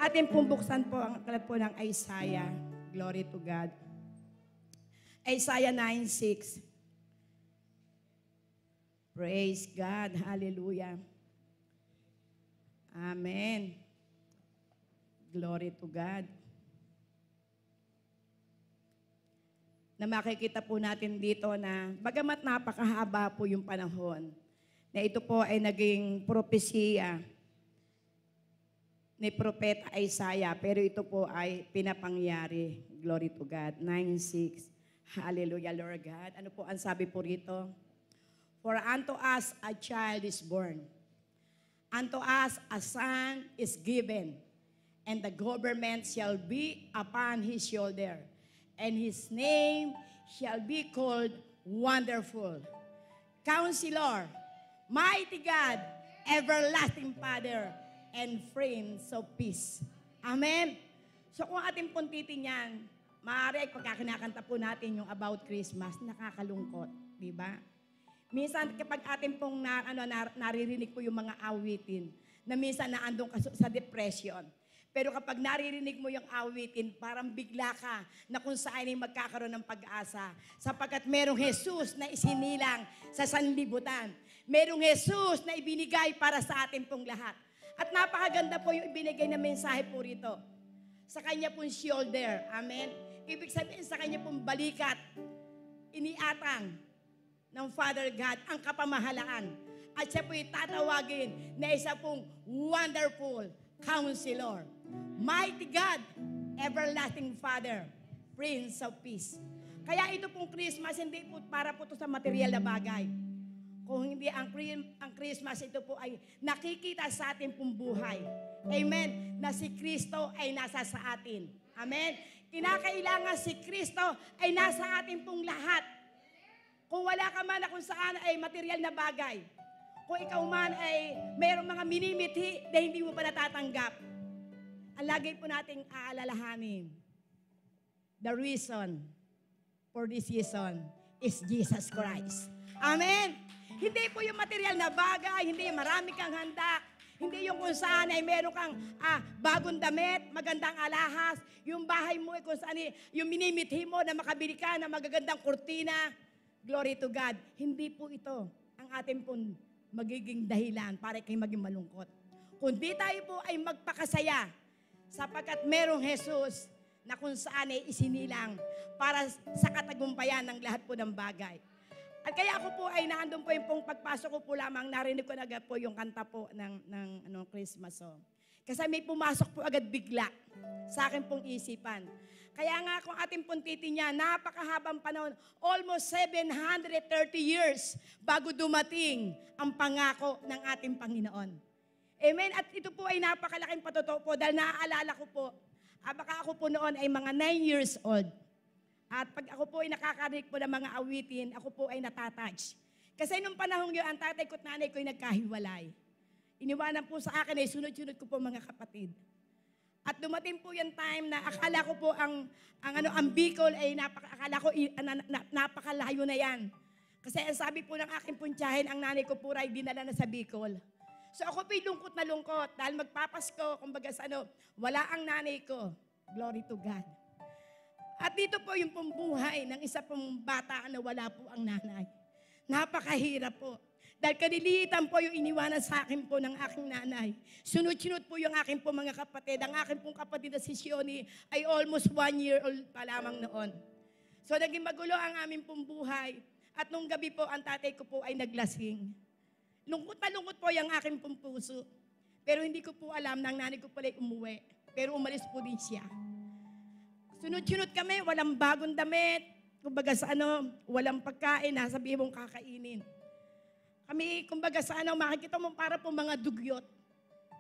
Atin pong buksan po ang aklat po ng Isaiah. Glory to God. Isaiah 9:6. Praise God. Hallelujah. Amen. Glory to God. Na makikita po natin dito na bagamat napakahaba po yung panahon, na ito po ay naging propesiya ni Propeta Isaiah, pero ito po ay pinapangyari. Glory to God. 9:6. Hallelujah, Lord God. Ano po ang sabi po rito? For unto us a child is born. Unto us a son is given. And the government shall be upon his shoulder. And his name shall be called Wonderful, Counselor, Mighty God, Everlasting Father, and Prince of Peace. Amen. So kung ating pong titingnan, maaari pagka kinakanta po natin yung about Christmas, nakakalungkot, di ba? Minsan kapag ating pong naririnig po yung mga awitin, na minsan naandong ka sa depression. Pero kapag naririnig mo yung awitin, parang bigla ka na kung saan ay magkakaroon ng pag-asa. Sapagkat merong Jesus na isinilang sa sanlibutan. Merong Jesus na ibinigay para sa atin pong lahat. At napakaganda po yung ibinigay na mensahe po rito. Sa kanya pong shoulder. Amen. Ibig sabihin sa kanya pong balikat, iniatang ng Father God ang kapamahalaan. At siya po'y tatawagin na isa pong Wonderful Counselor, Mighty God, Everlasting Father, Prince of Peace. Kaya ito pong Christmas, hindi po para po ito sa material na bagay. Kung hindi ang Christmas, ito po ay nakikita sa ating pong buhay. Amen. Na si Kristo ay nasa sa atin. Amen. Kinakailangan si Kristo ay nasa atin pong lahat. Kung wala ka man na kung saan ay material na bagay, kung ikaw man ay mayroong mga minimithi na hindi mo pa natatanggap, ang lagi po nating aalalahanin, the reason for this season is Jesus Christ. Amen. Hindi po yung material na bagay, hindi marami kang handa, hindi yung kung saan ay meron kang bagong damit, magandang alahas, yung bahay mo ay kung saan yung minimithi mo na makabili ka ng magagandang kurtina. Glory to God. Hindi po ito ang ating pong magiging dahilan para kayo maging malungkot. Kundi tayo po ay magpakasaya sapagkat merong Jesus na kung saan ay isinilang para sa katagumpayan ng lahat po ng bagay. At kaya ako po ay naandun po yung pong pagpasok ko po lamang, narinig ko na agad po yung kanta po ng Christmas song. Kasi may pumasok po agad bigla sa akin pong isipan. Kaya nga kung ating pong titingnan, napakahabang panahon, almost 730 years bago dumating ang pangako ng ating Panginoon. Amen? At ito po ay napakalaking patotoo po dahil naaalala ko po, baka ako po noon ay mga 9 years old. At pag ako po ay nakakarinig po ng mga awitin, ako po ay natatouch. Kasi nung panahon yun, ang tatay ko at nanay ko ay nagkahiwalay. Iniwanan po sa akin ay sunod-sunod ko po mga kapatid. At dumating po yung time na akala ko po ang Bicol ay napakalayo na yan. Kasi ang sabi po ng aking puntyahin, ang nanay ko po ay dinala na sa Bicol. So ako po'y lungkot na lungkot dahil magpapasko, kumbaga wala ang nanay ko. Glory to God. At dito po yung pumbuhay ng isa pong bata na wala po ang nanay. Napakahirap po. Dahil kanilitan po yung iniwanan sa akin po ng aking nanay. Sunod-sunod po yung aking po mga kapatid. Ang aking pong kapatid na si Shioni ay almost 1 year old pa lamang noon. So naging magulo ang aming pong buhay. At nung gabi po, ang tatay ko po ay naglasing. Lungkot na lungkot po yung aking pong puso. Pero hindi ko po alam na ang nanay ko pala ay umuwi. Pero umalis po din siya. Sunod-sunod kami, walang bagong damit. Kumbaga walang pagkain, nasabihin mong kakainin. Kami, kumbaga makikita mo para po mga dugyot.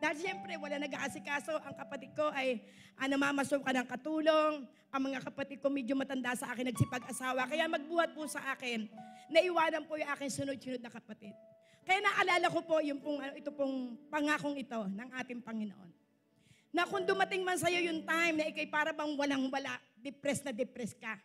Dahil siyempre, wala nag-aasikaso. Ang kapatid ko ay namamasok ka ng katulong. Ang mga kapatid ko medyo matanda sa akin, nagsipag-asawa. Kaya magbuhat po sa akin, naiwanan po yung aking sunod-sunod na kapatid. Kaya naalala ko po yung ito pong pangakong ito ng ating Panginoon. Na kung dumating man sa'yo yung time na ikay para bang walang-wala, depressed na depressed ka.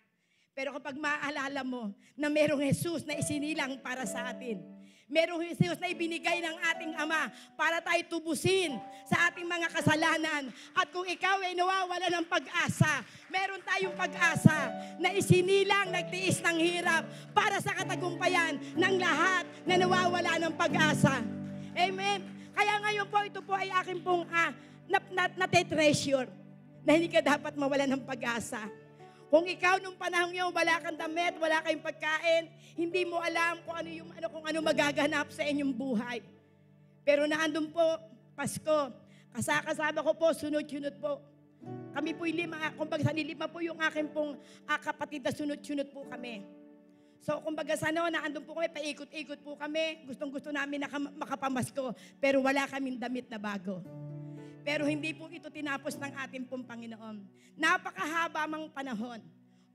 Pero kapag maaalala mo na merong Jesus na isinilang para sa atin, Merong Jesus na ibinigay ng ating Ama para tayo tubusin sa ating mga kasalanan. At kung ikaw ay nawawala ng pag-asa, meron tayong pag-asa na isinilang, nagtiis ng hirap para sa katagumpayan ng lahat na nawawala ng pag-asa. Amen. Kaya ngayon po, ito po ay aking pong nate-treasure na hindi ka dapat mawala ng pag-asa. Kung ikaw nung panahon yun, wala kang damit, wala kayong pagkain, hindi mo alam kung ano magaganap sa inyong buhay. Pero naandun po, Pasko, kasama ko po, sunod-sunod po. Kami po'y 5, kumbaga sa 5 po yung aking pong kapatid na sunod-sunod po kami. So kumbaga sa naandun po kami, paikot-ikot po kami, gustong-gusto namin na makapamasko, pero wala kaming damit na bago. Pero hindi po ito tinapos ng ating pong Panginoon. Napakahaba mang panahon.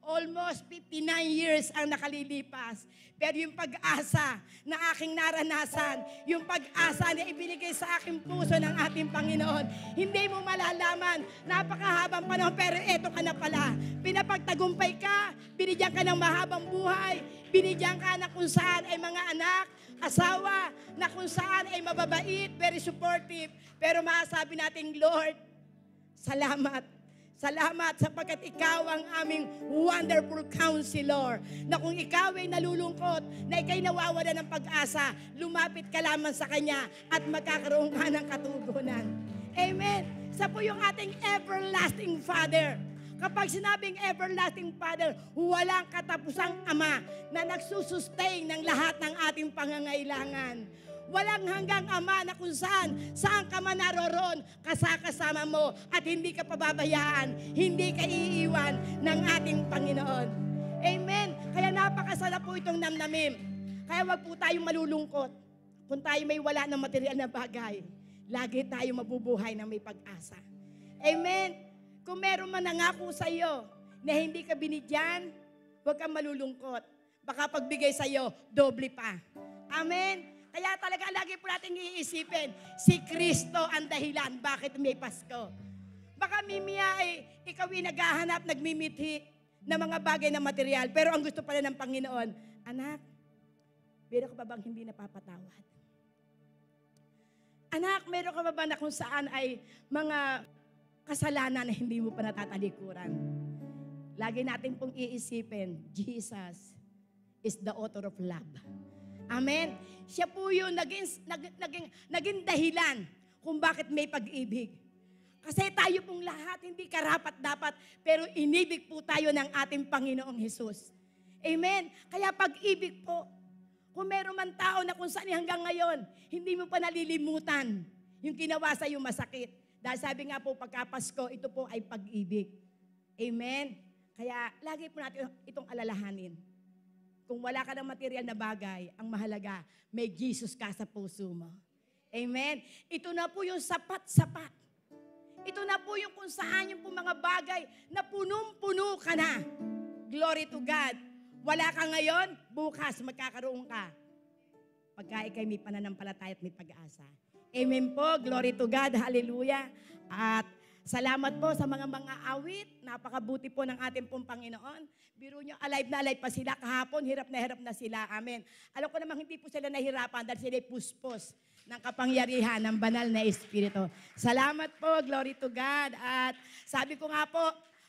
Almost 59 years ang nakalilipas. Pero yung pag-asa na aking naranasan, yung pag-asa na ibinigay sa aking puso ng ating Panginoon, hindi mo malalaman. Napakahabang panahon, pero eto ka na pala. Pinapagtagumpay ka, binigyan ka ng mahabang buhay, binigyan ka na kung saan ay mga anak, asawa, na kung saan ay mababait, very supportive. Pero masasabi natin, Lord, salamat. Salamat sapagkat ikaw ang aming wonderful counselor. Na kung ikaw ay nalulungkot, na ikaw'y nawawala ng pag-asa, lumapit ka lamang sa Kanya at magkakaroon ka ng katugunan. Amen. Sa po yung ating everlasting Father. Kapag sinabing everlasting Father, walang katapusang Ama na nagsusustain ng lahat ng ating pangangailangan. Walang hanggang Ama na kung saan ka man naroon, kasama mo at hindi ka pababayaan, hindi ka iiwan ng ating Panginoon. Amen. Kaya napakasarap po itong namnamin. Kaya wag po tayong malulungkot kung tayo may wala ng material na bagay. Lagi tayo mabubuhay na may pag-asa. Amen. Kung meron man nangako sa iyo na hindi ka binigyan, huwag kang malulungkot. Baka pagbigay sa iyo, doble pa. Amen. Kaya talaga lagi po natin iisipin, si Kristo ang dahilan bakit may Pasko. Baka mimiya ay ikaw ay naghahanap, nagmimithi ng mga bagay na material. Pero ang gusto pala ng Panginoon, anak, meron ka ba bang hindi napapatawad? Anak, meron ka ba ba na kung saan ay mga kasalanan na hindi mo pa natatalikuran? Lagi natin pong iisipin, Jesus is the author of love. Amen? Siya po yung naging dahilan kung bakit may pag-ibig. Kasi tayo pong lahat, hindi karapat-dapat, pero inibig po tayo ng ating Panginoong Hesus. Amen? Kaya pag-ibig po, kung meron man tao na kung saan hanggang ngayon, hindi mo pa nalilimutan yung ginawa sa iyo masakit. Dahil sabi nga po, pagkapasko, ito po ay pag-ibig. Amen? Kaya lagi po natin itong alalahanin. Kung wala ka ng material na bagay, ang mahalaga, may Jesus ka sa puso mo. Amen? Ito na po yung sapat-sapat. Ito na po yung kung saan yung mga bagay na punong-puno ka na. Glory to God. Wala ka ngayon, bukas magkakaroon ka. Pagka ikay may pananampalataya at may pag-asa. Amen po. Glory to God. Hallelujah. At salamat po sa mga awit. Napakabuti po ng ating pong Panginoon. Biro nyo, alive na alive pa sila. Kahapon, hirap na sila. Amen. Alam ko namang hindi po sila nahirapan dahil sila puspos ng kapangyarihan ng banal na Espiritu. Salamat po. Glory to God. At sabi ko nga po,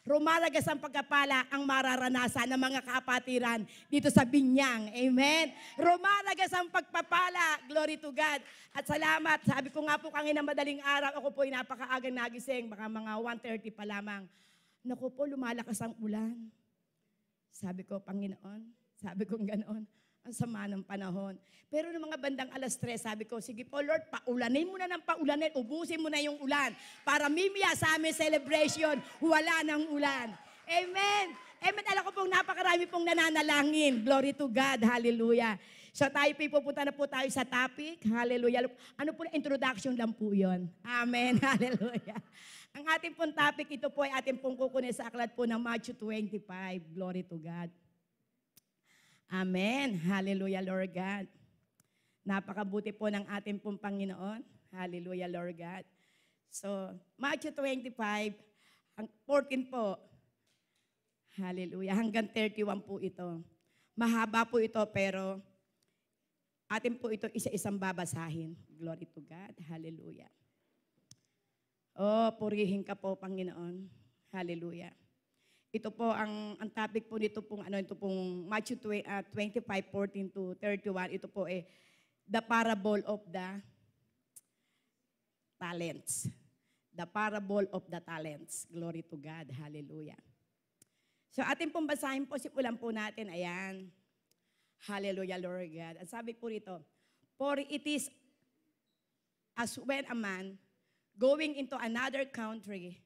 rumalagas ang pagkapala ang mararanasan ng mga kapatiran dito sa Binyang. Amen. Rumalagas ang pagpapala. Glory to God. At salamat. Sabi ko nga po kanina madaling araw, ako po ay napakaagang nagising. Baka mga 1:30 pa lamang. Naku po, lumalakas ang ulan. Sabi ko, Panginoon, sabi ko ganoon, ang sama ng panahon. Pero noong mga bandang 3:00, sabi ko, sige po Lord, paulanin mo na ng paulanin, ubusin mo na yung ulan. Para mimiya sa aming celebration, wala ng ulan. Amen. Amen. Alam ko pong napakarami pong nananalangin. Glory to God. Hallelujah. So tayo pupunta na po tayo sa topic. Hallelujah. Ano po, introduction lang po yun. Amen. Hallelujah. Ang ating pong topic, ito po ay ating pong kukunin sa aklat po ng Matthew 25. Glory to God. Amen. Hallelujah, Lord God. Napakabuti po ng ating pong Panginoon. Hallelujah, Lord God. So, Matthew 25, 14 po. Hallelujah. Hanggang 31 po ito. Mahaba po ito, pero Atin po ito isa-isang babasahin. Glory to God. Hallelujah. Oh, purihin ka po, Panginoon. Hallelujah. Ito po, ang topic po nito pong, ito pong Matthew 25:14 to 31. Ito po the parable of the talents. The parable of the talents. Glory to God. Hallelujah. So atin pong basahin po, simulan po natin. Ayan. Hallelujah, Lord God. Ang sabi po rito, for it is as when a man going into another country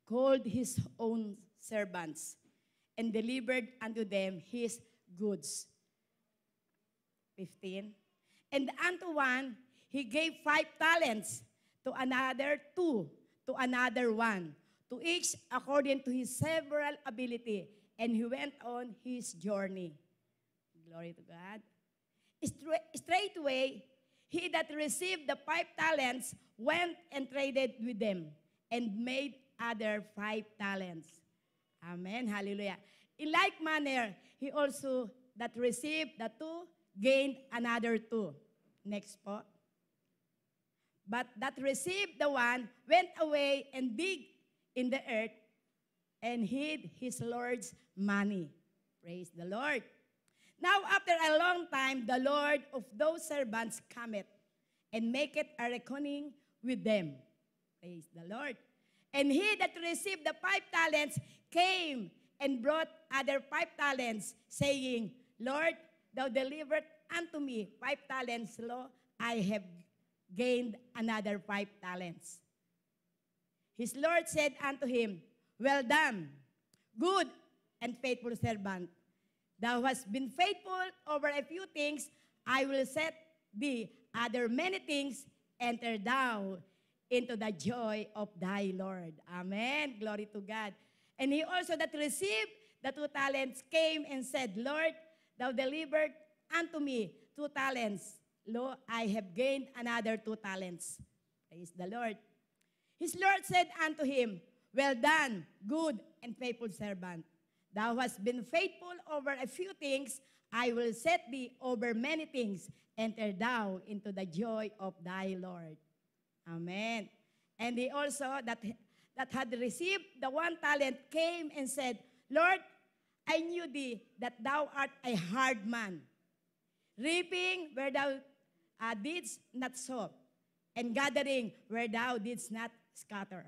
called his own servants and delivered unto them his goods. 15. And unto one he gave 5 talents, to another 2, to another 1, to each according to his several ability. And he went on his journey. Glory to God. Straightway, he that received the 5 talents went and traded with them and made other 5 talents. Amen. Hallelujah. In like manner, he also that received the 2 gained another 2. Next po. But that received the 1 went away and digged in the earth and hid his Lord's money. Praise the Lord. Now, after a long time, the Lord of those servants cometh and maketh a reckoning with them. Praise the Lord. And he that received the 5 talents came and brought other 5 talents, saying, Lord, thou delivered unto me 5 talents, lo, I have gained another 5 talents. His Lord said unto him, well done, good and faithful servant. Thou hast been faithful over a few things, I will set thee other many things, enter thou into the joy of thy Lord. Amen. Glory to God. And he also that received the 2 talents came and said, Lord, thou delivered unto me 2 talents. Lo, I have gained another 2 talents. Praise the Lord. His Lord said unto him, well done, good and faithful servant. Thou hast been faithful over a few things, I will set thee over many things. Enter thou into the joy of thy Lord. Amen. And he also that had received the 1 talent came and said, Lord, I knew thee that thou art a hard man, reaping where thou didst not sow, and gathering where thou didst not scatter.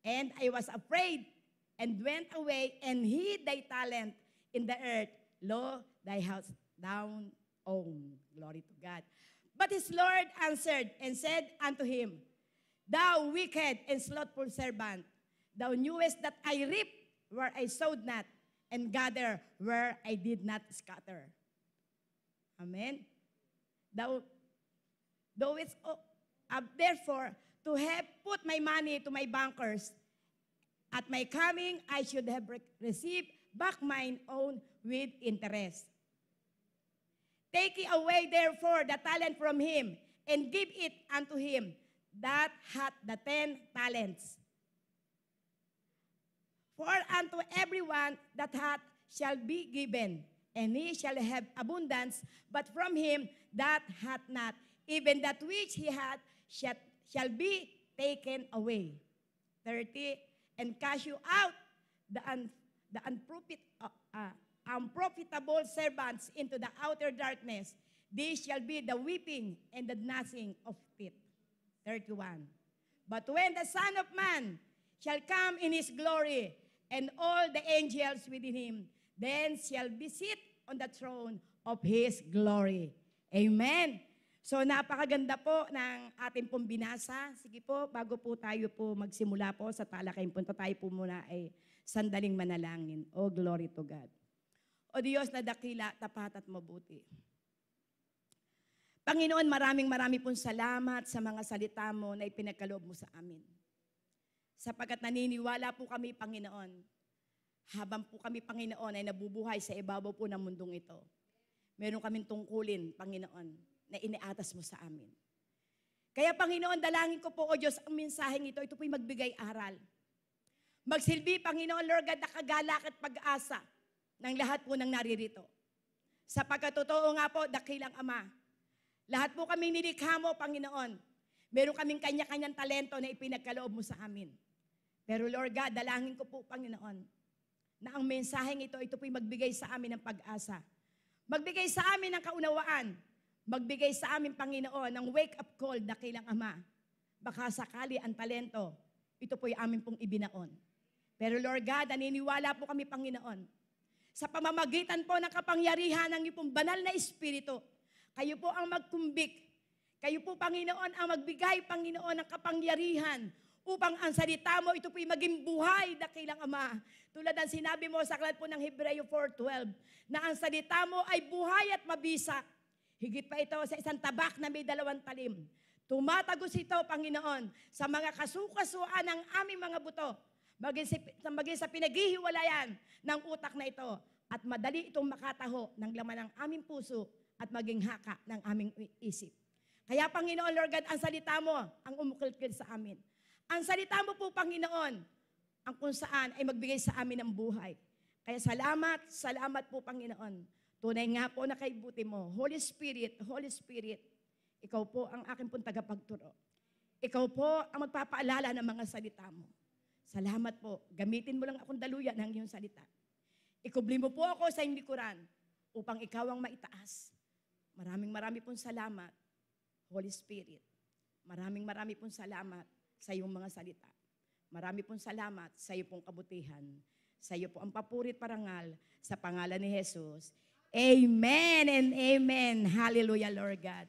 And I was afraid, and went away and hid thy talent in the earth. Lo, thy house down own. Glory to God. But his Lord answered and said unto him, thou wicked and slothful servant, thou knewest that I reap where I sowed not, and gather where I did not scatter. Amen. Thou is therefore to have put my money to my bankers. At my coming, I should have received back mine own with interest. Take away therefore the talent from him, and give it unto him that hath the 10 talents. For unto everyone that hath shall be given, and he shall have abundance, but from him that hath not, even that which he hath shall be taken away. 30. And cast you out the unprofitable servants into the outer darkness. This shall be the weeping and the gnashing of teeth. 31. But when the Son of Man shall come in his glory, and all the angels within him, then shall be sit on the throne of his glory. Amen. So napakaganda po ng ating pong binasa. Sige po, bago po tayo po magsimula po sa talakayin po, tayo po muna ay sandaling manalangin. Oh, glory to God. O Diyos na dakila, tapat at mabuti. Panginoon, maraming pong salamat sa mga salita mo na ipinagkaloob mo sa amin. Sapagkat naniniwala po kami, Panginoon, habang po kami, Panginoon, ay nabubuhay sa ibabaw po ng mundong ito. Meron kaming tungkulin, Panginoon, na iniatas mo sa amin. Kaya Panginoon, dalangin ko po, O Diyos, ang mensaheng ito po'y magbigay aral. Magsilbi, Panginoon, Lord God, na kagalak at pag-asa ng lahat po ng naririto. Sapagkat totoo nga po, dakilang Ama. Lahat po kaming nilikha mo, Panginoon. Meron kaming kanya-kanyang talento na ipinagkaloob mo sa amin. Pero Lord God, dalangin ko po, Panginoon, na ang mensaheng ito po'y magbigay sa amin ng pag-asa. Magbigay sa amin ng kaunawaan. Magbigay sa amin, Panginoon, ng wake-up call, dakilang Ama. Baka sakali ang talento, ito po'y amin pong ibinaon. Pero Lord God, naniniwala po kami, Panginoon, sa pamamagitan po ng kapangyarihan ng iyong banal na Espiritu, kayo po ang magkumbik. Kayo po, Panginoon, ang magbigay, Panginoon, ng kapangyarihan upang ang salita mo, ito po'y maging buhay, dakilang Ama. Tulad ng sinabi mo sa aklat po ng Hebreo 4:12, na ang salita mo ay buhay at mabisa. Higit pa ito sa isang tabak na may 2 talim. Tumatagos ito, Panginoon, sa mga kasukasuan ng aming mga buto, maging sa pinaghihiwalayan ng utak na ito, at madali itong makataho ng laman ng aming puso at maging haka ng aming isip. Kaya, Panginoon, Lord God, ang salita mo ang umukilkil sa amin. Ang salita mo po, Panginoon, ang kung saan ay magbigay sa amin ng buhay. Kaya salamat po, Panginoon. Tunay nga po na kaibuti mo. Holy Spirit, ikaw po ang aking pong tagapagturo. Ikaw po ang magpapaalala ng mga salita mo. Salamat po. Gamitin mo lang akong daluyan ng iyong salita. Ikubli mo po ako sa iyong likuran upang ikaw ang maitaas. Maraming pong salamat, Holy Spirit. Maraming pong salamat sa iyong mga salita. Marami pong salamat sa iyong pong kabutihan. Sa iyo po ang papurit parangal sa pangalan ni Jesus. Amen and amen. Hallelujah, Lord God.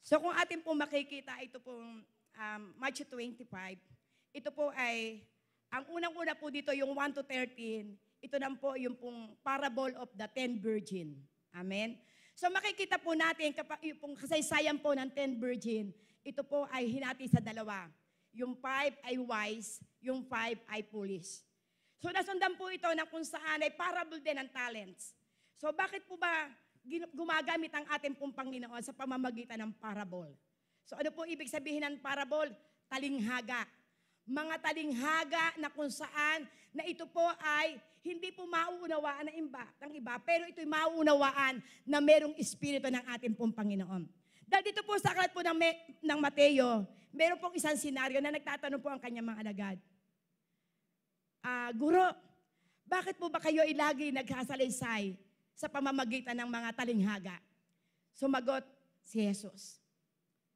So kung atin pong makikita, ito pong Matthew 25, ito po ay, ang unang-una po dito, yung 1 to 13, ito na po yung pong parable of the 10 virgin. Amen? So makikita po natin, yung pong kasaysayan po ng 10 virgin, ito po ay hinati sa 2. Yung 5 ay wise, yung 5 ay foolish. So nasundan po ito na kung saan ay parable din ng talents. So bakit po ba gumagamit ang ating pong Panginoon sa pamamagitan ng parable? So ano po ibig sabihin ng parable? Talinghaga. Mga talinghaga na kung saan na ito po ay hindi po mauunawaan ng iba, pero ito'y mauunawaan na merong espiritu ng ating pong Panginoon. Dahil dito po sa aklat po ng Mateo, meron pong isang senaryo na nagtatanong po ang kanyang mga alagad. Guro, bakit po ba kayo lagi nagsasalaysay sa pamamagitan ng mga talinghaga? Sumagot si Jesus.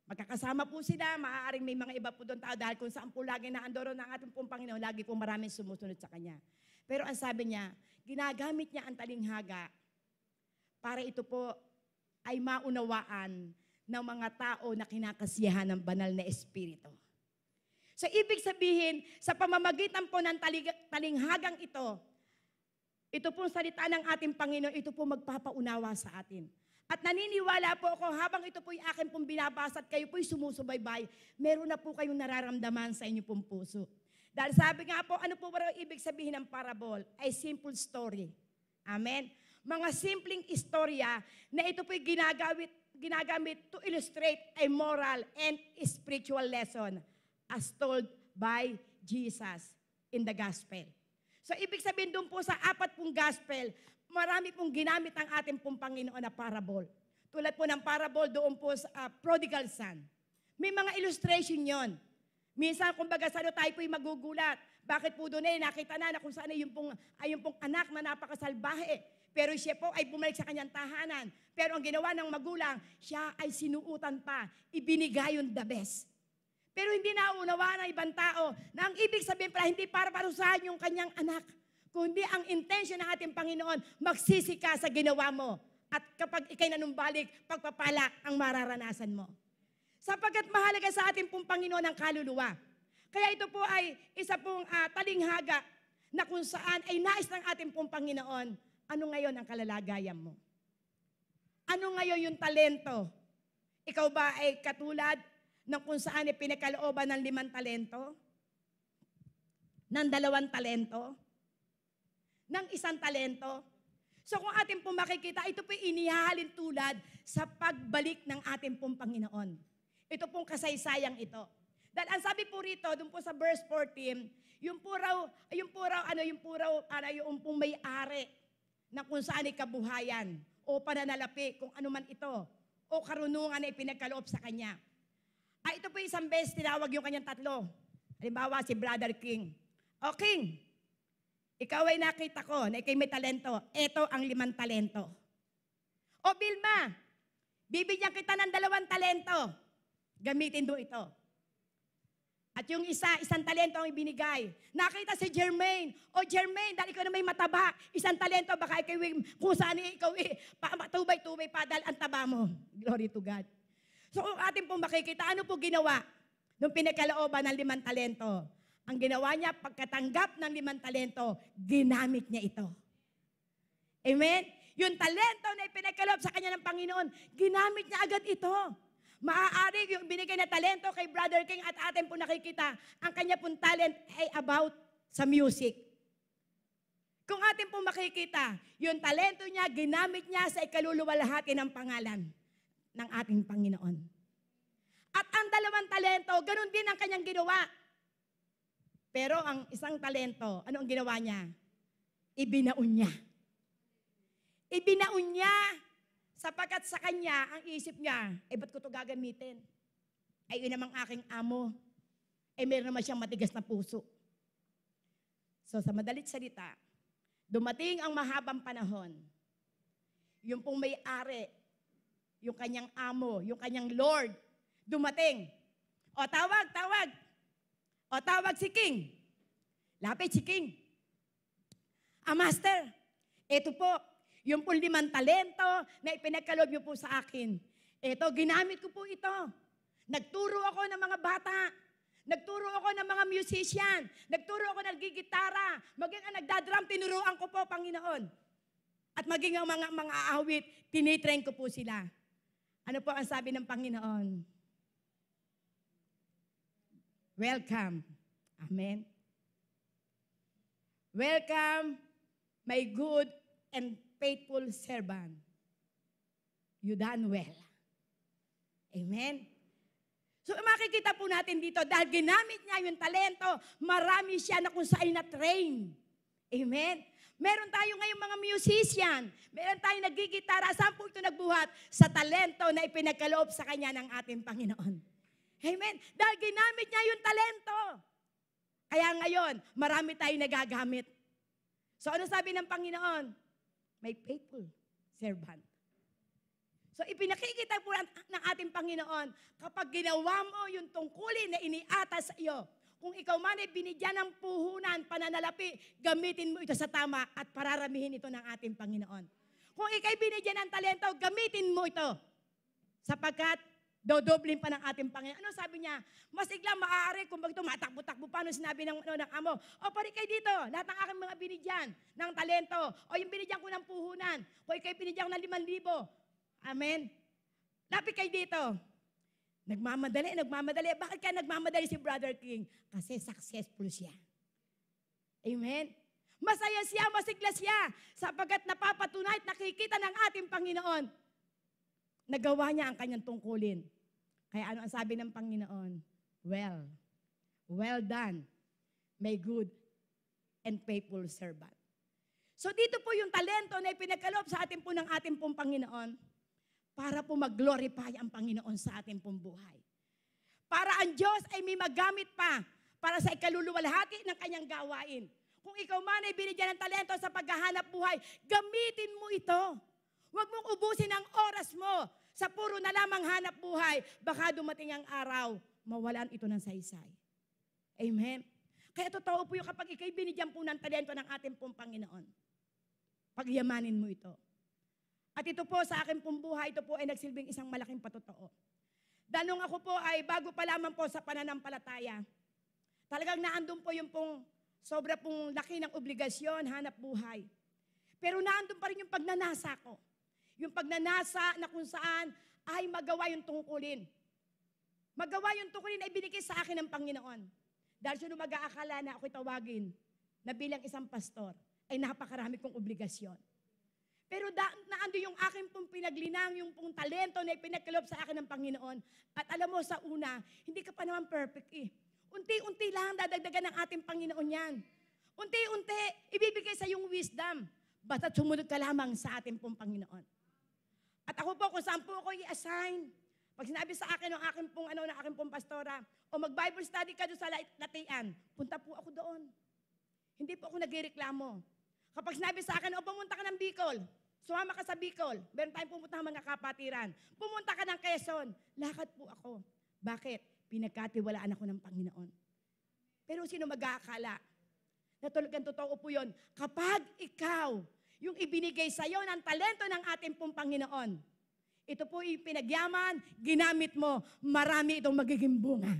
Magkakasama po sila, maaaring may mga iba po doon tao dahil kung saan po lagi na andoro ng ating pong Panginoon, lagi po maraming sumusunod sa Kanya. Pero ang sabi niya, ginagamit niya ang talinghaga para ito po ay maunawaan ng mga tao na kinakasiyahan ng banal na Espiritu. So ibig sabihin, sa pamamagitan po ng talinghagang ito pong salita ng ating Panginoon, ito po magpapaunawa sa atin. At naniniwala po ako, habang ito po'y akin pong binabasa at kayo po'y sumusubaybay, meron na po kayong nararamdaman sa inyong pong puso. Dahil sabi nga po, ano po ba ibig sabihin ng parable? Ay simple story. Amen? Mga simpleng istorya na ito po'y ginagamit to illustrate a moral and spiritual lesson as told by Jesus in the gospel. So ibig sabihin doon po sa 4 pong gospel, marami pong ginamit ang ating pong Panginoon na parable. Tulad po ng parable doon po sa prodigal son. May mga illustration yon. Minsan, kumbaga, sa tayo po'y magugulat. Bakit po doon nakita na kung saan yung pong anak na napakasalbahe. Pero siya po ay bumalik sa kanyang tahanan. Pero ang ginawa ng magulang, siya ay sinuutan pa. Ibinigay yung the best. Pero hindi naunawaan ng ibang tao na ang ibig sabihin pala, hindi para parusahan yung kanyang anak. Kundi ang intention ng ating Panginoon, magsisi ka sa ginawa mo. At kapag ikay nanumbalik, pagpapala ang mararanasan mo. Sapagkat mahalaga sa ating pong Panginoon ang kaluluwa. Kaya ito po ay isa pong talinghaga na kung saan ay nais ng ating pong Panginoon, ano ngayon ang kalalagayan mo? Ano ngayon yung talento? Ikaw ba ay katulad ng kung saan ay pinakalooban ng 5 talento? Ng 2 talento? Ng 1 talento. So kung ating pong makikita, ito po inihahalin tulad sa pagbalik ng ating pong Panginoon. Ito pong kasaysayang ito. Dahil ang sabi po rito, doon po sa verse 14, yung pong may-ari na kung saan ay kabuhayan o pananalapi, kung ano man ito, o karunungan na ipinagkaloob sa kanya. Ito po isang beses tinawag yung kanyang tatlo. Halimbawa, si Brother King. O King, ikaw ay nakita ko na ikay may talento. Ito ang 5 talento. O Vilma, bibigyan kita ng 2 talento. Gamitin mo ito. At yung isang talento ang ibinigay. Nakita si Jermaine. O Jermaine, dahil ikaw na may mataba, 1 talento, baka ikaw, kung saan ikaw, tubay-tubay pa, dahil ang taba mo. Glory to God. So kung atin pong makikita, ano po ginawa nung pinagkalooban ng 5 talento? Ang ginawa niya, pagkatanggap ng 5 talento, ginamit niya ito. Amen? Yung talento na ipinagkaloob sa kanya ng Panginoon, ginamit niya agad ito. Maaari yung binigay na talento kay Brother King at atin po nakikita, ang kanya pong talent ay about sa music. Kung atin po makikita, yung talento niya, ginamit niya sa ikaluluwalhati ng pangalan ng ating Panginoon. At ang 2 talento, ganun din ang kanyang ginawa. Pero ang isang talento, ano ang ginawa niya? Ibinaon niya. Ibinaon niya. Sapagkat sa kanya, ang isip niya, ba't ko ito gagamitin? Ay, yun namang aking amo. Meron naman siyang matigas na puso. So, sa madalit salita, dumating ang mahabang panahon. Yung pong may-ari, yung kanyang amo, yung kanyang Lord, dumating. O, tawag. O, tawag si King. Lapit si King. Master, ito po, yung po 5 talento na ipinagkaloob niyo po sa akin. Ito, ginamit ko po ito. Nagturo ako ng mga bata. Nagturo ako ng mga musician. Nagturo ako ng nagigitara. Maging ang nagdadrum, tinuruan ko po, Panginoon. At maging ang mga awit, tinitrain ko po sila. Ano po ang sabi ng Panginoon? Welcome. Amen. Welcome, my good and faithful servant. You done well. Amen. So makikita po natin dito, dahil ginamit niya yung talento, marami siya na kung saan na-train. Amen. Meron tayo ngayong mga musician, meron tayong nagigitara, saan po ito nagbuhat? Sa talento na ipinagkaloob sa kanya ng ating Panginoon. Amen. Dahil ginamit niya yung talento. Kaya ngayon, marami tayong nagagamit. So ano sabi ng Panginoon? My faithful servant. So ipinakikita po ng ating Panginoon, kapag ginawa mo yung tungkulin na iniatas sa iyo, kung ikaw man ay binigyan ng puhunan, pananalapi, gamitin mo ito sa tama at pararamihin ito ng ating Panginoon. Kung ikaw binigyan ng talento, gamitin mo ito. Sapagkat dodoblin pa ng ating Panginoon. Ano sabi niya? Masiglang maaari kung bagito matakbo-takbo. Paano sinabi ng amo? O pari kayo dito, lahat ng aking mga binigyan ng talento. O yung binigyan ko ng puhunan. O ikaw binigyan ko ng 5,000. Amen? Lapit kayo dito. Nagmamadali. Bakit kaya nagmamadali si Brother King? Kasi successful siya. Amen? Masaya siya, masigla siya. Sapagkat napapatunay at nakikita ng ating Panginoon. Nagawa niya ang kanyang tungkulin. Kaya ano ang sabi ng Panginoon? Well done, my good and faithful servant. So dito po yung talento na ipinagkaloob sa atin po ng ating pong Panginoon para po mag-glorify ang Panginoon sa ating pong buhay. Para ang Diyos ay may magamit pa para sa ikaluluwalhati ng kanyang gawain. Kung ikaw man ay binigyan ng talento sa paghahanap buhay, gamitin mo ito. Huwag mong ubusin ang oras mo sa puro na lamang hanap buhay. Baka dumating ang araw, mawalan ito ng saysay. Amen? Kaya totoo po yung kapag ikay binigyan po ng talento ng ating pong Panginoon, pagyamanin mo ito. At ito po sa akin pong buhay, ito po ay nagsilbing isang malaking patotoo. Dahil nung ako po ay bago pa lamang po sa pananampalataya, talagang naandun po yung pong sobra pong laki ng obligasyon, hanap buhay. Pero naandun pa rin yung pagnanasa ko. Yung pagnanasa na kung saan ay magawa yung tungkulin. Magawa yung tungkulin ay binigay sa akin ng Panginoon. Dahil siya mag-aakala na ako'y tawagin na bilang isang pastor, ay napakarami kong obligasyon. Pero naando yung aking pong pinaglinang, yung pong talento na ipinagkaloob sa akin ng Panginoon. At alam mo, sa una, hindi ka pa naman perfect eh. Unti-unti lang dadagdagan ng ating Panginoon yan. Unti-unti, ibibigay sa iyong wisdom. Basta't sumunod ka lamang sa ating pong Panginoon. At ako po, kung saan po ako i-assign. Pag sinabi sa akin ng aking pong pastora, o mag-Bible study ka doon sa latian, punta po ako doon. Hindi po ako nagreklamo. Kapag sinabi sa akin, o pumunta ka ng Bicol, sumama ka sa Bicol, meron tayong pumunta ng mga kapatiran, pumunta ka ng Quezon, lakad po ako. Bakit? Pinagkatiwalaan ako ng Panginoon. Pero sino mag-aakala? Na talagang totoo po yun. Kapag ikaw, yung ibinigay sa iyo ng talento ng ating pong Panginoon, ito po yung pinagyaman, ginamit mo, marami itong magiging bunga.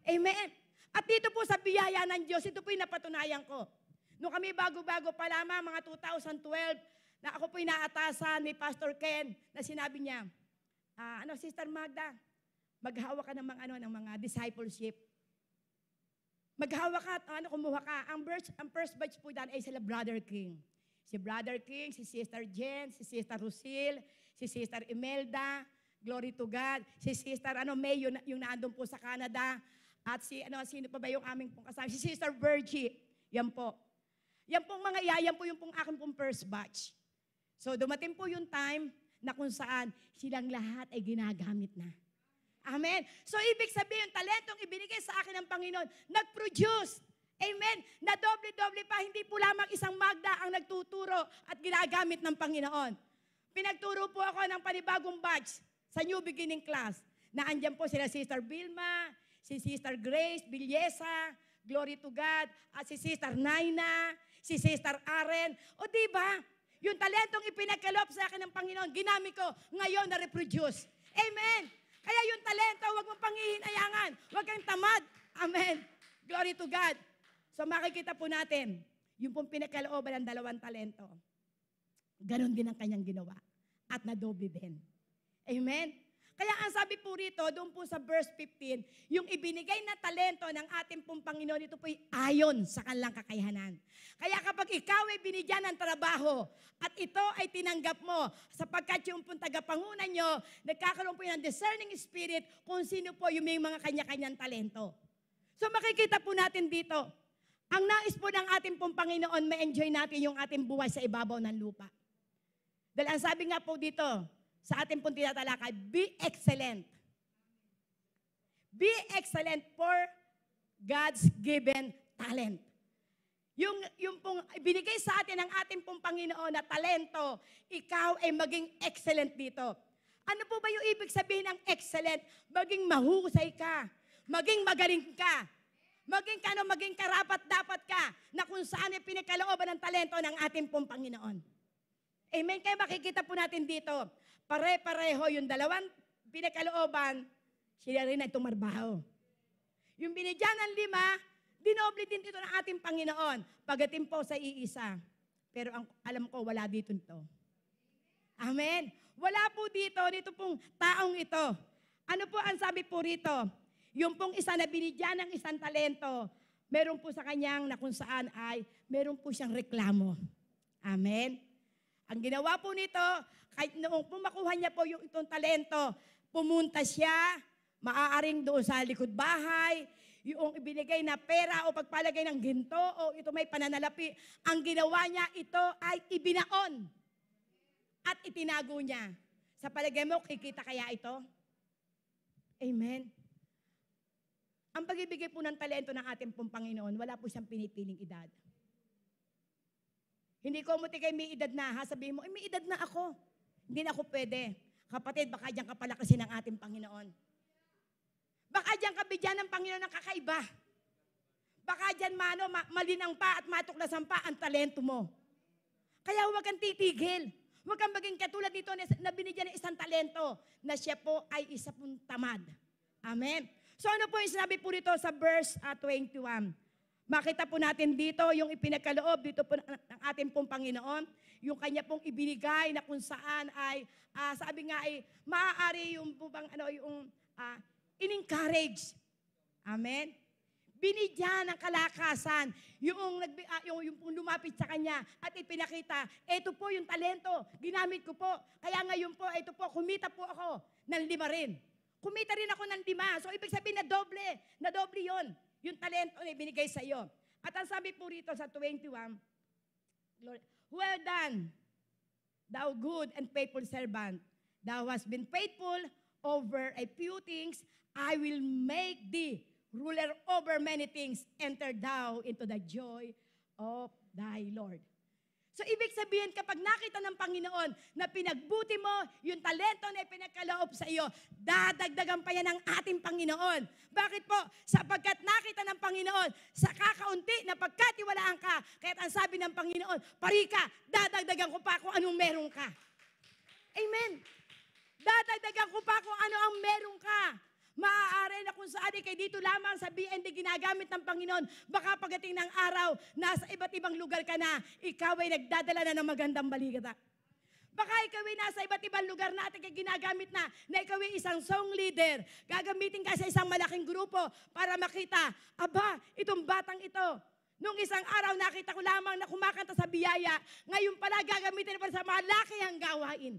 Amen. At dito po sa biyaya ng Diyos, ito po yung napatunayan ko. Nung kami bago-bago pa lamang, mga 2012, na ako po yung naatasan ni Pastor Ken, na sinabi niya, Sister Magda, maghawak ka ng mga discipleship. Maghawak ka at kumuha ka. Ang first batch po dyan ay sila Brother King. Si Brother King, si Sister Jen, si Sister Rusil, si Sister Imelda, glory to God, si Sister May, yung naandun po sa Canada, at sino pa ba yung aming pong kasama? Si Sister Virgie, yan po. Yan pong mga yan po yung pong aking pong first batch. So dumating po yung time na kung saan silang lahat ay ginagamit na. Amen. So ibig sabihin, yung talentong ibinigay sa akin ng Panginoon, nag-produce. Amen. Na doble-doble pa, hindi po lamang isang Magda ang nagtuturo at ginagamit ng Panginoon. Pinagturo po ako ng panibagong batch sa New Beginning class. Na andyan po sila Sister Vilma, si Sister Grace Villesa, glory to God, at si Sister Naina, si Sister Aren. O diba, yung talentong ipinagkaloob sa akin ng Panginoon, ginamit ko, ngayon na-reproduce. Amen. Kaya yung talento, huwag mong panghihinayangan. Huwag kang tamad. Amen. Glory to God. So makikita po natin, yung pong pinagkalooban ng 2 talento, ganon din ang kanyang ginawa. At nadoble din. Amen? Kaya ang sabi po rito, doon po sa verse 15, yung ibinigay na talento ng ating pong Panginoon, ito po'y ayon sa kanilang kakayahanan. Kaya kapag ikaw ay binigyan ng trabaho, at ito ay tinanggap mo, sapagkat yung pong tagapangunan nyo, nagkakaroon po ng discerning spirit kung sino po yung may mga kanya-kanyang talento. So makikita po natin dito, ang nais po ng ating pong Panginoon, ma-enjoy natin yung ating buhay sa ibabaw ng lupa. Dahil ang sabi nga po dito, sa ating pong tinatalakay, be excellent. Be excellent for God's given talent. Yung pong binigay sa atin ng ating pong Panginoon na talento, ikaw ay maging excellent dito. Ano po ba yung ibig sabihin ng excellent? Maging mahusay ka. Maging magaling ka. Maging karapat-dapat ka na kung saan ay pinagkalooban ng talento ng ating pong Panginoon. Amen? Kaya makikita po natin dito, pare-pareho yung 2 pinagkalooban, sila rin ay tumarbaho. Yung binigyan ng 5, dinoble din dito ng ating Panginoon. Pagdating po sa iisa. Pero alam ko, wala dito nito. Amen? Wala po dito pong taong ito. Ano po ang sabi po rito? Yung pong isa na binigyan ng isang talento, meron po sa kanyang na kung saan ay, meron po siyang reklamo. Amen? Ang ginawa po nito, kahit noong pumakuha niya po yung itong talento, pumunta siya, maaaring doon sa likod bahay, yung ibinigay na pera o pagpalagay ng ginto o ito may pananalapi, ang ginawa niya, ito ay ibinaon at itinago niya. Sa palagay mo, kikita kaya ito? Amen? Ang pag-ibigay po ng talento ng ating pong Panginoon, wala po siyang pinipiling edad. Hindi ko mutikay may edad na, ha? Sabihin mo, may edad na ako. Hindi na ako pwede. Kapatid, baka diyan ka palakasin ng ating Panginoon. Baka diyan ka bigyan ng Panginoon ng kakaiba. Baka diyan malinang pa at matuklasan pa ang talento mo. Kaya huwag kang titigil. Huwag kang maging katulad dito na binigyan ng isang talento na siya po ay isa pong tamad. Amen. So ano po yung sinabi po dito sa verse 21? Makita po natin dito yung ipinagkaloob dito po ng ating pong Panginoon, yung kanya pong ibinigay na kung saan ay, sabi nga ay, maaari yung bang, in-encourage. Amen? Binigyan ng kalakasan, yung pong lumapit sa kanya at ipinakita, ito po yung talento, ginamit ko po. Kaya ngayon po, ito po, kumita po ako ng 5 rin. Kumita rin ako ng 5. So, ibig sabihin na doble yon. Yung talento na ibinigay sa iyo. At ang sabi po rito sa 21, well done, thou good and faithful servant. Thou hast been faithful over a few things, I will make thee ruler over many things. Enter thou into the joy of thy Lord. So, ibig sabihin, kapag nakita ng Panginoon na pinagbuti mo yung talento na ipinagkaloob sa iyo, dadagdagan pa yan ng ating Panginoon. Bakit po? Sapagkat nakita ng Panginoon sa kakaunti na pagkatiwalaan ka, kaya't ang sabi ng Panginoon, pari ka, dadagdagan ko pa kung anong meron ka. Amen. Dadagdagan ko pa kung ano ang meron ka. Maaari na kung saan kay dito lamang sa BND ginagamit ng Panginoon, baka pagdating ng araw, nasa iba't ibang lugar ka na, ikaw ay nagdadala na ng magandang balita. Baka ikaw ay nasa iba't ibang lugar na ating ginagamit na ikaw ay isang song leader. Gagamitin ka sa isang malaking grupo para makita, aba, itong batang ito, nung isang araw nakita ko lamang na kumakanta sa biyaya, ngayon pala gagamitin para sa malaki ang gawain.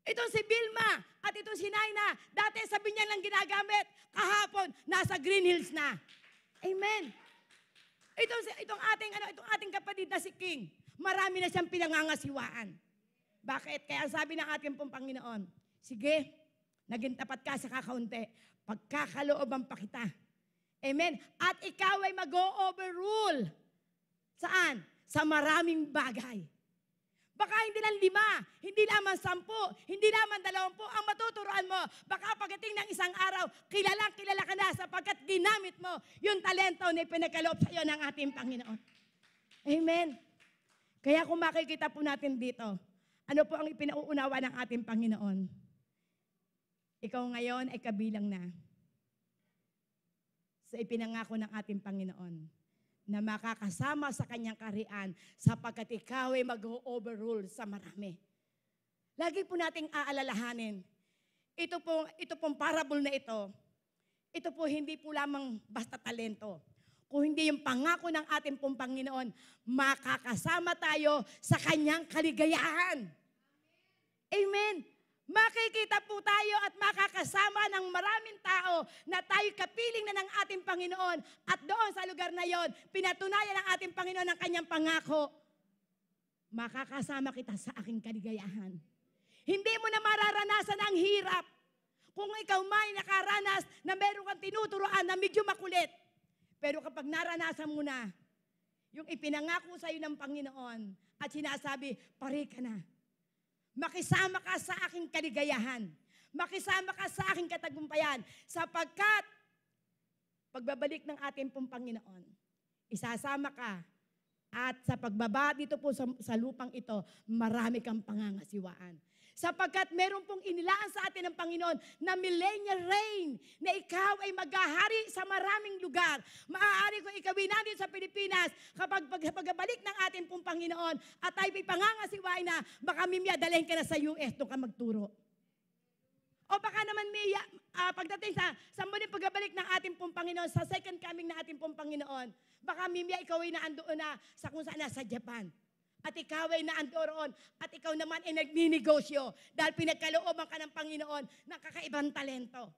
Itong si Vilma at itong si Naina, dati sabi niya lang ginagamit, kahapon, nasa Green Hills na. Amen. Itong ating kapatid na si King, marami na siyang pinangangasiwaan. Bakit? Kaya sabi ng ating pong Panginoon, sige, naging tapat ka sa kakaunti, pagkakalooban pa kita. Amen. At ikaw ay mag-o-overrule. Saan? Sa maraming bagay. Baka hindi lang 5, hindi lamang 10, hindi lamang 20 ang matuturuan mo. Baka pagdating ng isang araw, kilala ka na sapagkat ginamit mo yung talento na ipinagkaloob sa iyo ng ating Panginoon. Amen. Kaya kung makikita po natin dito, ano po ang ipinauunawa ng ating Panginoon? Ikaw ngayon ay kabilang na sa ipinangako ng ating Panginoon na makakasama sa kanyang kaharian sapagkat ikaw ay mag-overrule sa marami. Lagi po nating aalalahanin, ito pong parable na ito po hindi po lamang basta talento. Kung hindi yung pangako ng ating pong Panginoon, makakasama tayo sa kanyang kaligayahan. Amen. Makikita po tayo at makakasama ng maraming tao na tayo kapiling na ng ating Panginoon at doon sa lugar na yon, pinatunayan ng ating Panginoon ang kanyang pangako. Makakasama kita sa aking kaligayahan. Hindi mo na mararanasan ang hirap. Kung ikaw may nakaranas na meron kang tinuturoan na medyo makulit, pero kapag naranasan mo na yung ipinangako sa iyo ng Panginoon at sinasabi, pare ka na. Makisama ka sa aking kaligayahan. Makisama ka sa aking katagumpayan. Sapagkat, pagbabalik ng ating pong Panginoon, isasama ka. At sa pagbaba dito po sa lupang ito, marami kang pangangasiwaan. Sapagkat meron pong inilaan sa atin ng Panginoon na millennial reign, na ikaw ay maghahari sa maraming lugar. Maaari kung ikawin natin sa Pilipinas, kapag pagbalik ng ating pong Panginoon, at tayo ay pangangasiwain na, baka Mimya, dalhin ka na sa US, doon ka magturo. O baka naman, Mia, pagdating sa muling pagbabalik ng ating pong Panginoon, sa second coming ng ating pong Panginoon, baka Mimya, ikaw ay naandoon na sa kung saan na sa Japan. At ikaw ay naandoon at ikaw naman ay nagninegosyo dahil pinagkalooban ka ng Panginoon ng kakaibang talento.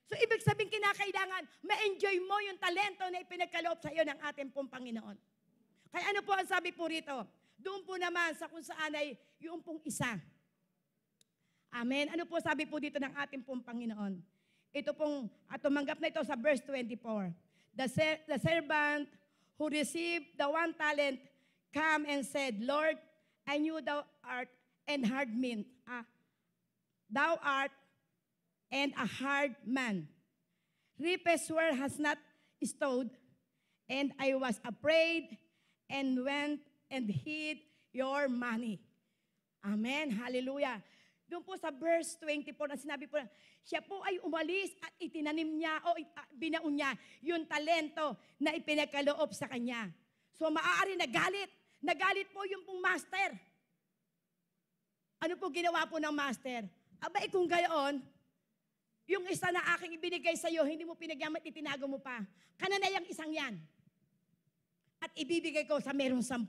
So, ibig sabihin kinakailangan, ma-enjoy mo yung talento na ipinagkaloob sa iyo ng ating pong Panginoon. Kaya ano po ang sabi po rito? Doon po naman sa kung saan ay yung pong isa. Amen. Ano po sabi po dito ng ating pong Panginoon? Ito pong, at tumanggap na ito sa verse 24. The servant who received the 1 talent come and said, Lord, I knew thou art and hard man. Thou art and a hard man. Reapest where has not stowed, and I was afraid and went and hid your money. Amen. Hallelujah. Doon po sa verse 24 na sinabi po, siya po ay umalis at itinanim niya o binaon niya yung talento na ipinagkaloob sa kanya. So maaari nagalit. Nagalit po yung pong master. Ano po ginawa po ng master? Abay kung gayon, yung isa na aking ibinigay sa iyo, hindi mo pinagyamat, itinago mo pa. Kananayang isang yan. At ibibigay ko sa merong 10.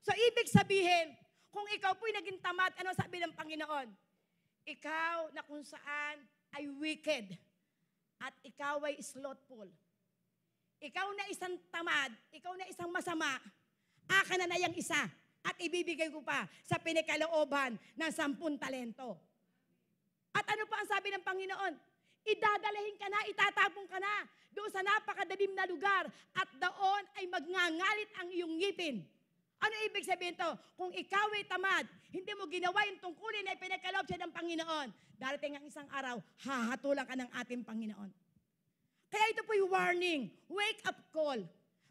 So ibig sabihin, kung ikaw po'y naging tamad, ano sabi ng Panginoon? Ikaw na kung saan ay wicked at ikaw ay slothful. Ikaw na isang tamad, ikaw na isang masama, aka na yung isa. at ibibigay ko pa sa pinakalooban ng 10 talento. At ano pa ang sabi ng Panginoon? Idadalahin ka na, itatapon ka na doon sa napakadilim na lugar at doon ay magngangalit ang iyong ngipin. Ano ibig sabihin to? Kung ikaw ay tamad, hindi mo ginawa yung tungkulin na ipinagkaloob siya ng Panginoon, darating ang isang araw, hahatulan ka ng ating Panginoon. Kaya ito po yung warning, wake up call.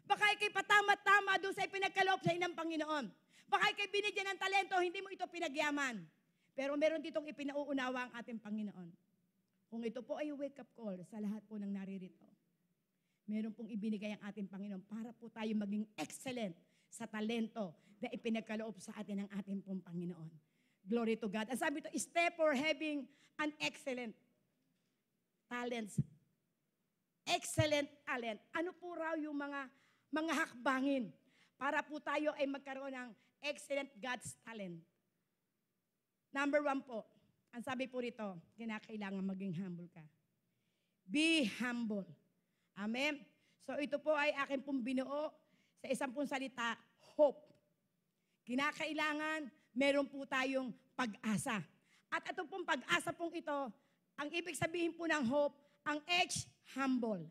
Baka ikay patama-tama doon sa ipinagkaloob sa ng Panginoon. Baka ikay binigyan ng talento, hindi mo ito pinagyaman. Pero meron ditong ipinauunawa ang ating Panginoon. Kung ito po ay wake up call sa lahat po ng naririto, meron pong ibinigay ang ating Panginoon para po tayo maging excellent sa talento na ipinagkaloob sa atin ng ating pong Panginoon. Glory to God. Ang sabi ito, step for having an excellent talents. Excellent talent. Ano po raw yung mga hakbangin para po tayo ay magkaroon ng excellent God's talent? Number 1 po, ang sabi po rito, kinakailangan maging humble ka. Be humble. Amen? So ito po ay akin pong binuo sa isang pong salita, hope. Kinakailangan, meron po tayong pag-asa. At ito pong pag-asa pong ito, ang ibig sabihin po ng hope, ang H, humble.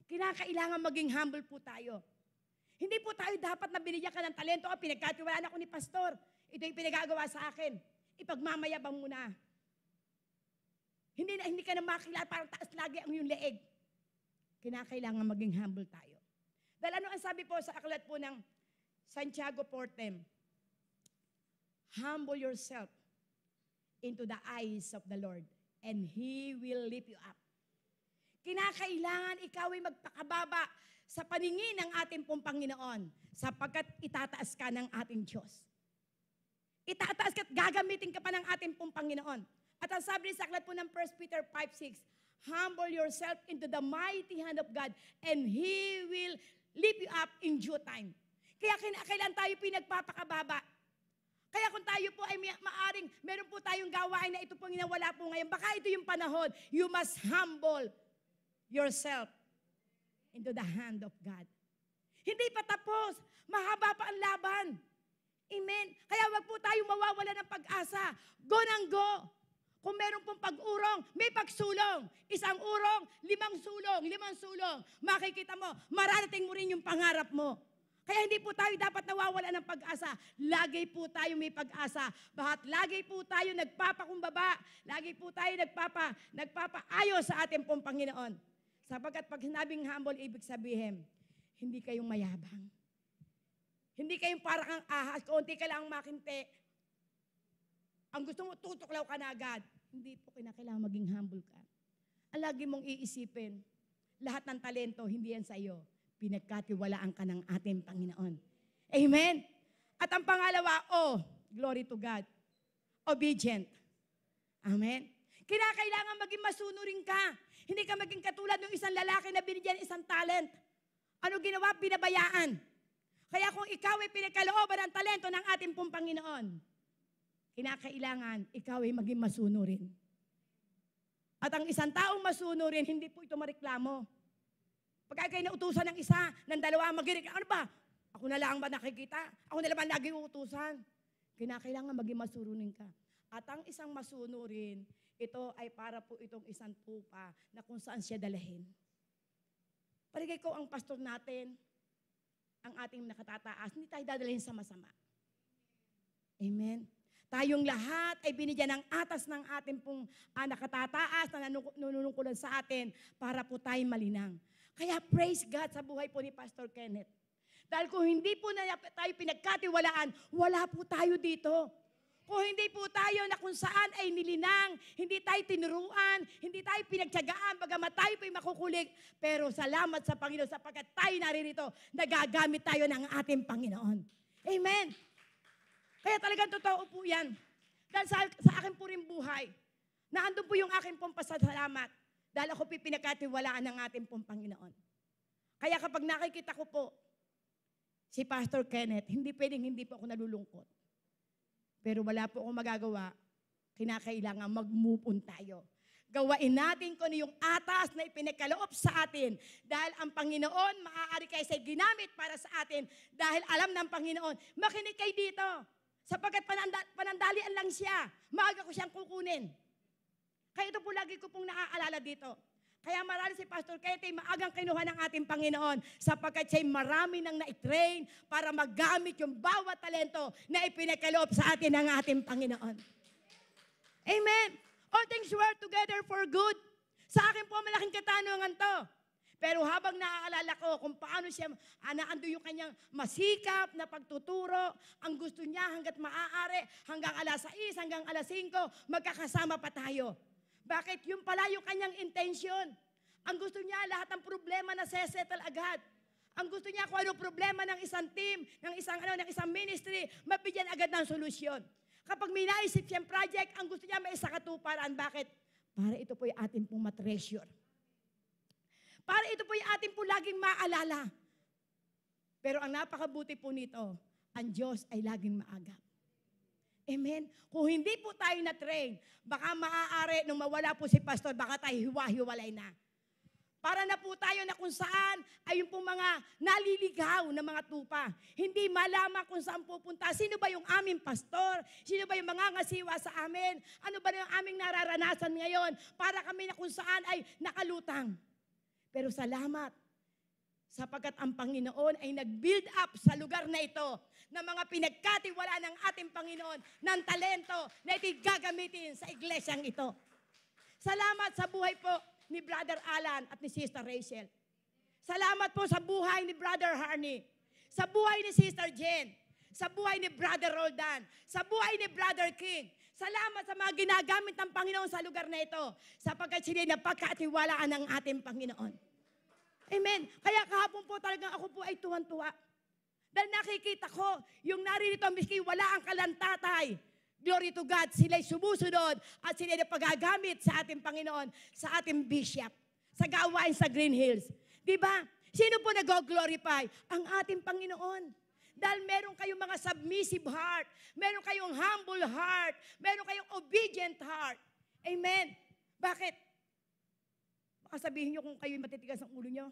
Kinakailangan maging humble po tayo. Hindi po tayo dapat na binigyan ka ng talento o pinagkatiwalaan ako ni pastor. Ito yung pinagagawa sa akin. Ipagmamayabang mo na. Hindi ka na makilala, parang taas lagi ang iyong leeg. Kinakailangan maging humble tayo. Dahil ano ang sabi po sa aklat po ng Santiago 4:10? Humble yourself into the eyes of the Lord and He will lift you up. Kinakailangan ikaw ay magpakababa sa paningin ng ating pong Panginoon sapagkat itataas ka ng ating Diyos. Itataas ka at gagamitin ka pa ng ating pong Panginoon. At ang sabi sa aklat po ng 1 Peter 5:6, humble yourself into the mighty hand of God and He will lift you up in due time. Kaya kailan tayo pinagpapakababa? Kaya kung tayo po ay maaring, meron po tayong gawain na ito pong inawala po ngayon, baka ito yung panahon, you must humble yourself into the hand of God. Hindi pa tapos, mahaba pa ang laban. Amen? Kaya wag po tayo mawawala ng pag-asa. Go nang go. Kung meron pong pag-urong, may pagsulong. 1 urong, 5 sulong, 5 sulong. Makikita mo, mararating mo rin yung pangarap mo. Kaya hindi po tayo dapat nawawala ng pag-asa. Lagi po tayo may pag-asa. Bahat lagi po tayo nagpapakumbaba. Lagi po tayo nagpapaayos sa ating pong Panginoon. Sapagkat pag sinabing humble, ibig sabihin, hindi kayong mayabang. Hindi kayong para kang ahas, kaunti ka lang makinte. Ang gusto mo, tutuklaw ka na agad. Hindi po kinakailangan maging humble ka. Ang lagi mong iisipin, lahat ng talento, hindi yan sa iyo. Pinagkatiwalaan ka ng ating Panginoon. Amen? At ang pangalawa, glory to God, obedient. Amen? Kinakailangan maging masunurin ka. Hindi ka maging katulad ng isang lalaki na binigyan isang talent. Ano ginawa? Pinabayaan. Kaya kung ikaw ay pinagkalooban ng talento ng ating pong Panginoon, kinakailangan ikaw ay maging masunurin. At ang isang taong masunurin, hindi po ito mareklamo. Pagka kayo nautusan ng isa, ng dalawa, mag-reklamo, ano ba? Ako na lang ba nakikita? Ako na lang ba lagi uutusan? Kinakailangan maging masunurin ka. At ang isang masunurin, ito ay para po itong isang tupa na kung saan siya dalahin. Parigay ko ang pastor natin, ang ating nakatataas, hindi tayo dadalhin sa masama. Amen? Tayong lahat ay binigyan ng atas ng ating pong nakatataas na nanunungkulan sa atin para po tayo malinang. Kaya praise God sa buhay po ni Pastor Kenneth. Dahil kung hindi po na tayo pinagkatiwalaan, wala po tayo dito. Kung hindi po tayo na kung saan ay nilinang, hindi tayo tinuruan, hindi tayo pinagtyagaan, bagamat tayo po'y makukulik. Pero salamat sa Panginoon sapagkat tayo naririto, nagagamit tayo ng ating Panginoon. Amen. Kaya talagang totoo po yan. Dahil sa akin po rin buhay, na andun po yung aking pong pasasalamat dahil ako po pinagkatiwalaan ng ating pong Panginoon. Kaya kapag nakikita ko po si Pastor Kenneth, hindi pwedeng hindi po ako nalulungkot. Pero wala po akong magagawa, kinakailangan mag-move on tayo. Gawain natin kung ano yung atas na ipinagkaloob sa atin. Dahil ang Panginoon, maaari kayo sa'y ginamit para sa atin. Dahil alam ng Panginoon, makinig kayo dito. Sapagkat panandalian lang siya. Maaga ko siyang kukunin. Kaya ito po lagi ko pong naaalala dito. Kaya marami si Pastor Kete, maagang kinuha ng ating Panginoon sapagkat siya'y marami nang na-train para magamit yung bawat talento na ipinagkaloob sa atin ng ating Panginoon. Amen. All things work together for good. Sa akin po, malaking katanungan to. Pero habang naaalala ko kung paano siya, naando yung kanyang masikap na pagtuturo, ang gusto niya hanggat maaari, hanggang alas 6, hanggang alas 5, magkakasama pa tayo. Bakit? Yung pala yung kanyang intention. Ang gusto niya, lahat ng problema na sesettle agad. Ang gusto niya kung ano problema ng isang team, ng isang ministry, mabigyan agad ng solusyon. Kapag may naisip siyang project, ang gusto niya may sakatuparan. Bakit? Para ito po yung ating pong matreasure. Para ito po yung ating po laging maalala. Pero ang napakabuti po nito, ang Diyos ay laging maagap. Amen? Kung hindi po tayo na-train, baka maaari nung mawala po si Pastor, baka tayo hiwa-hiwalay na. Para na po tayo na kung saan ay yung pong mga naliligaw na mga tupa. Hindi malaman kung saan pupunta. Sino ba yung aming pastor? Sino ba yung mga ngasiwa sa amin? Ano ba yung aming nararanasan ngayon? Para kami na kung saan ay nakalutang. Pero salamat, sapagkat ang Panginoon ay nag-build up sa lugar na ito ng mga pinagkatiwala ng ating Panginoon ng talento na ito'y gagamitin sa iglesyang ito. Salamat sa buhay po ni Brother Alan at ni Sister Rachel. Salamat po sa buhay ni Brother Harney, sa buhay ni Sister Jen, sa buhay ni Brother Roldan, sa buhay ni Brother King. Salamat sa mga ginagamit ng Panginoon sa lugar na ito, sapagkat sila napagkatiwalaan ng ating Panginoon. Amen. Kaya kahapon po talagang ako po ay tuwan-tuwa. Dahil nakikita ko, yung naririto, miski wala ang kalantatay, glory to God, sila'y sumusunod at sila'y napagagamit sa ating Panginoon, sa ating bishop, sa gawain sa Green Hills. Diba? Sino po nag-glorify? Ang ating Panginoon. Dahil meron kayong mga submissive heart, meron kayong humble heart, meron kayong obedient heart. Amen. Bakit? Baka sabihin nyo kung kayo'y matitigas ang ulo nyo,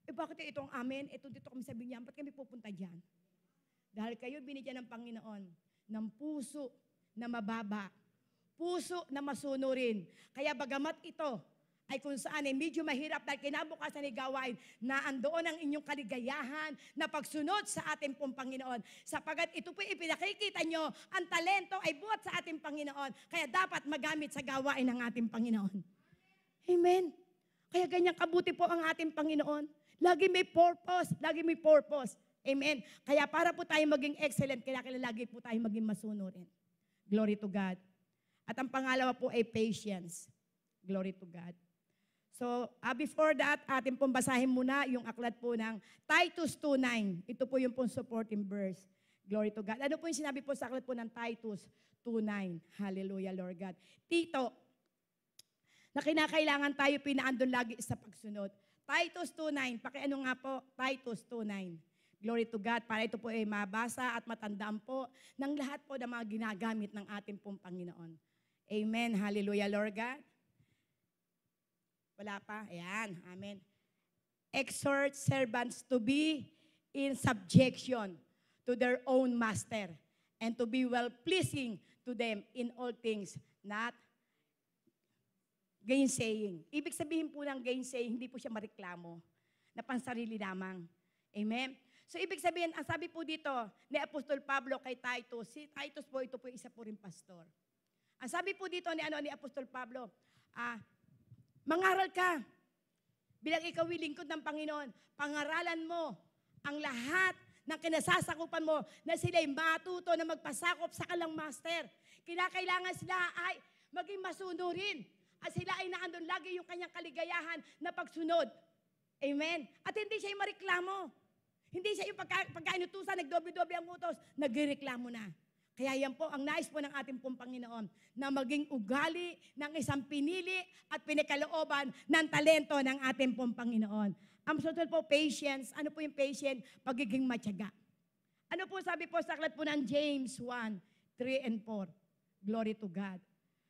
bakit ito ang amin? Ito dito kami sabihin niya, ba't kami pupunta dyan? Dahil kayo binigyan ng Panginoon ng puso na mababa, puso na masunurin. Kaya bagamat ito ay kung saan ay medyo mahirap dahil kinabukasan ay gawain na andoon ang inyong kaligayahan na pagsunod sa ating pong Panginoon. Sapagat ito po ipinakikita nyo, ang talento ay buhat sa ating Panginoon. Kaya dapat magamit sa gawain ng ating Panginoon. Amen. Kaya ganyan kabuti po ang ating Panginoon. Lagi may purpose. Lagi may purpose. Amen. Kaya para po tayo maging excellent, kailangan lagi po tayo maging masunurin. Glory to God. At ang pangalawa po ay patience. Glory to God. So, before that, atin pong basahin muna yung aklat po ng Titus 2:9. Ito po yung pong supporting verse. Glory to God. Ano po yung sinabi po sa aklat po ng Titus 2:9? Hallelujah, Lord God. Tito, na kinakailangan tayo pinaandun lagi sa pagsunod. Titus 2:9. Pakiano nga po, Titus 2:9. Glory to God. Para ito po ay mabasa at matandaan po ng lahat po ng mga ginagamit ng ating pong Panginoon. Amen. Hallelujah, Lord God. Wala pa? Ayan. Amen. Exhort servants to be in subjection to their own master and to be well-pleasing to them in all things, not gainsaying. Ibig sabihin po ng gainsaying, hindi po siya mareklamo, na pansarili lamang. Amen? So, ibig sabihin, ang sabi po dito ni Apostol Pablo kay Titus, si Titus po, ito po isa po rin pastor. Ang sabi po dito ni Apostol Pablo, mangaral ka. Bilang ikaw lingkod ng Panginoon, pangaralan mo ang lahat ng kinasasakupan mo na sila'y matuto na magpasakop sa kalang master. Kinakailangan sila ay maging masunurin. At sila ay naandun lagi yung kanyang kaligayahan na pagsunod. Amen? At hindi siya yung mareklamo. Hindi siya yung pagkainutusan, nagdoble-doble ang utos, nagreklamo na. Kaya yan po ang nais po ng ating pong Panginoon na maging ugali ng isang pinili at pinakalooban ng talento ng ating pong Panginoon. Ang susunod po, patience. Ano po yung patience? Pagiging matyaga. Ano po sabi po sa aklat po ng James 1:3 and 4? Glory to God.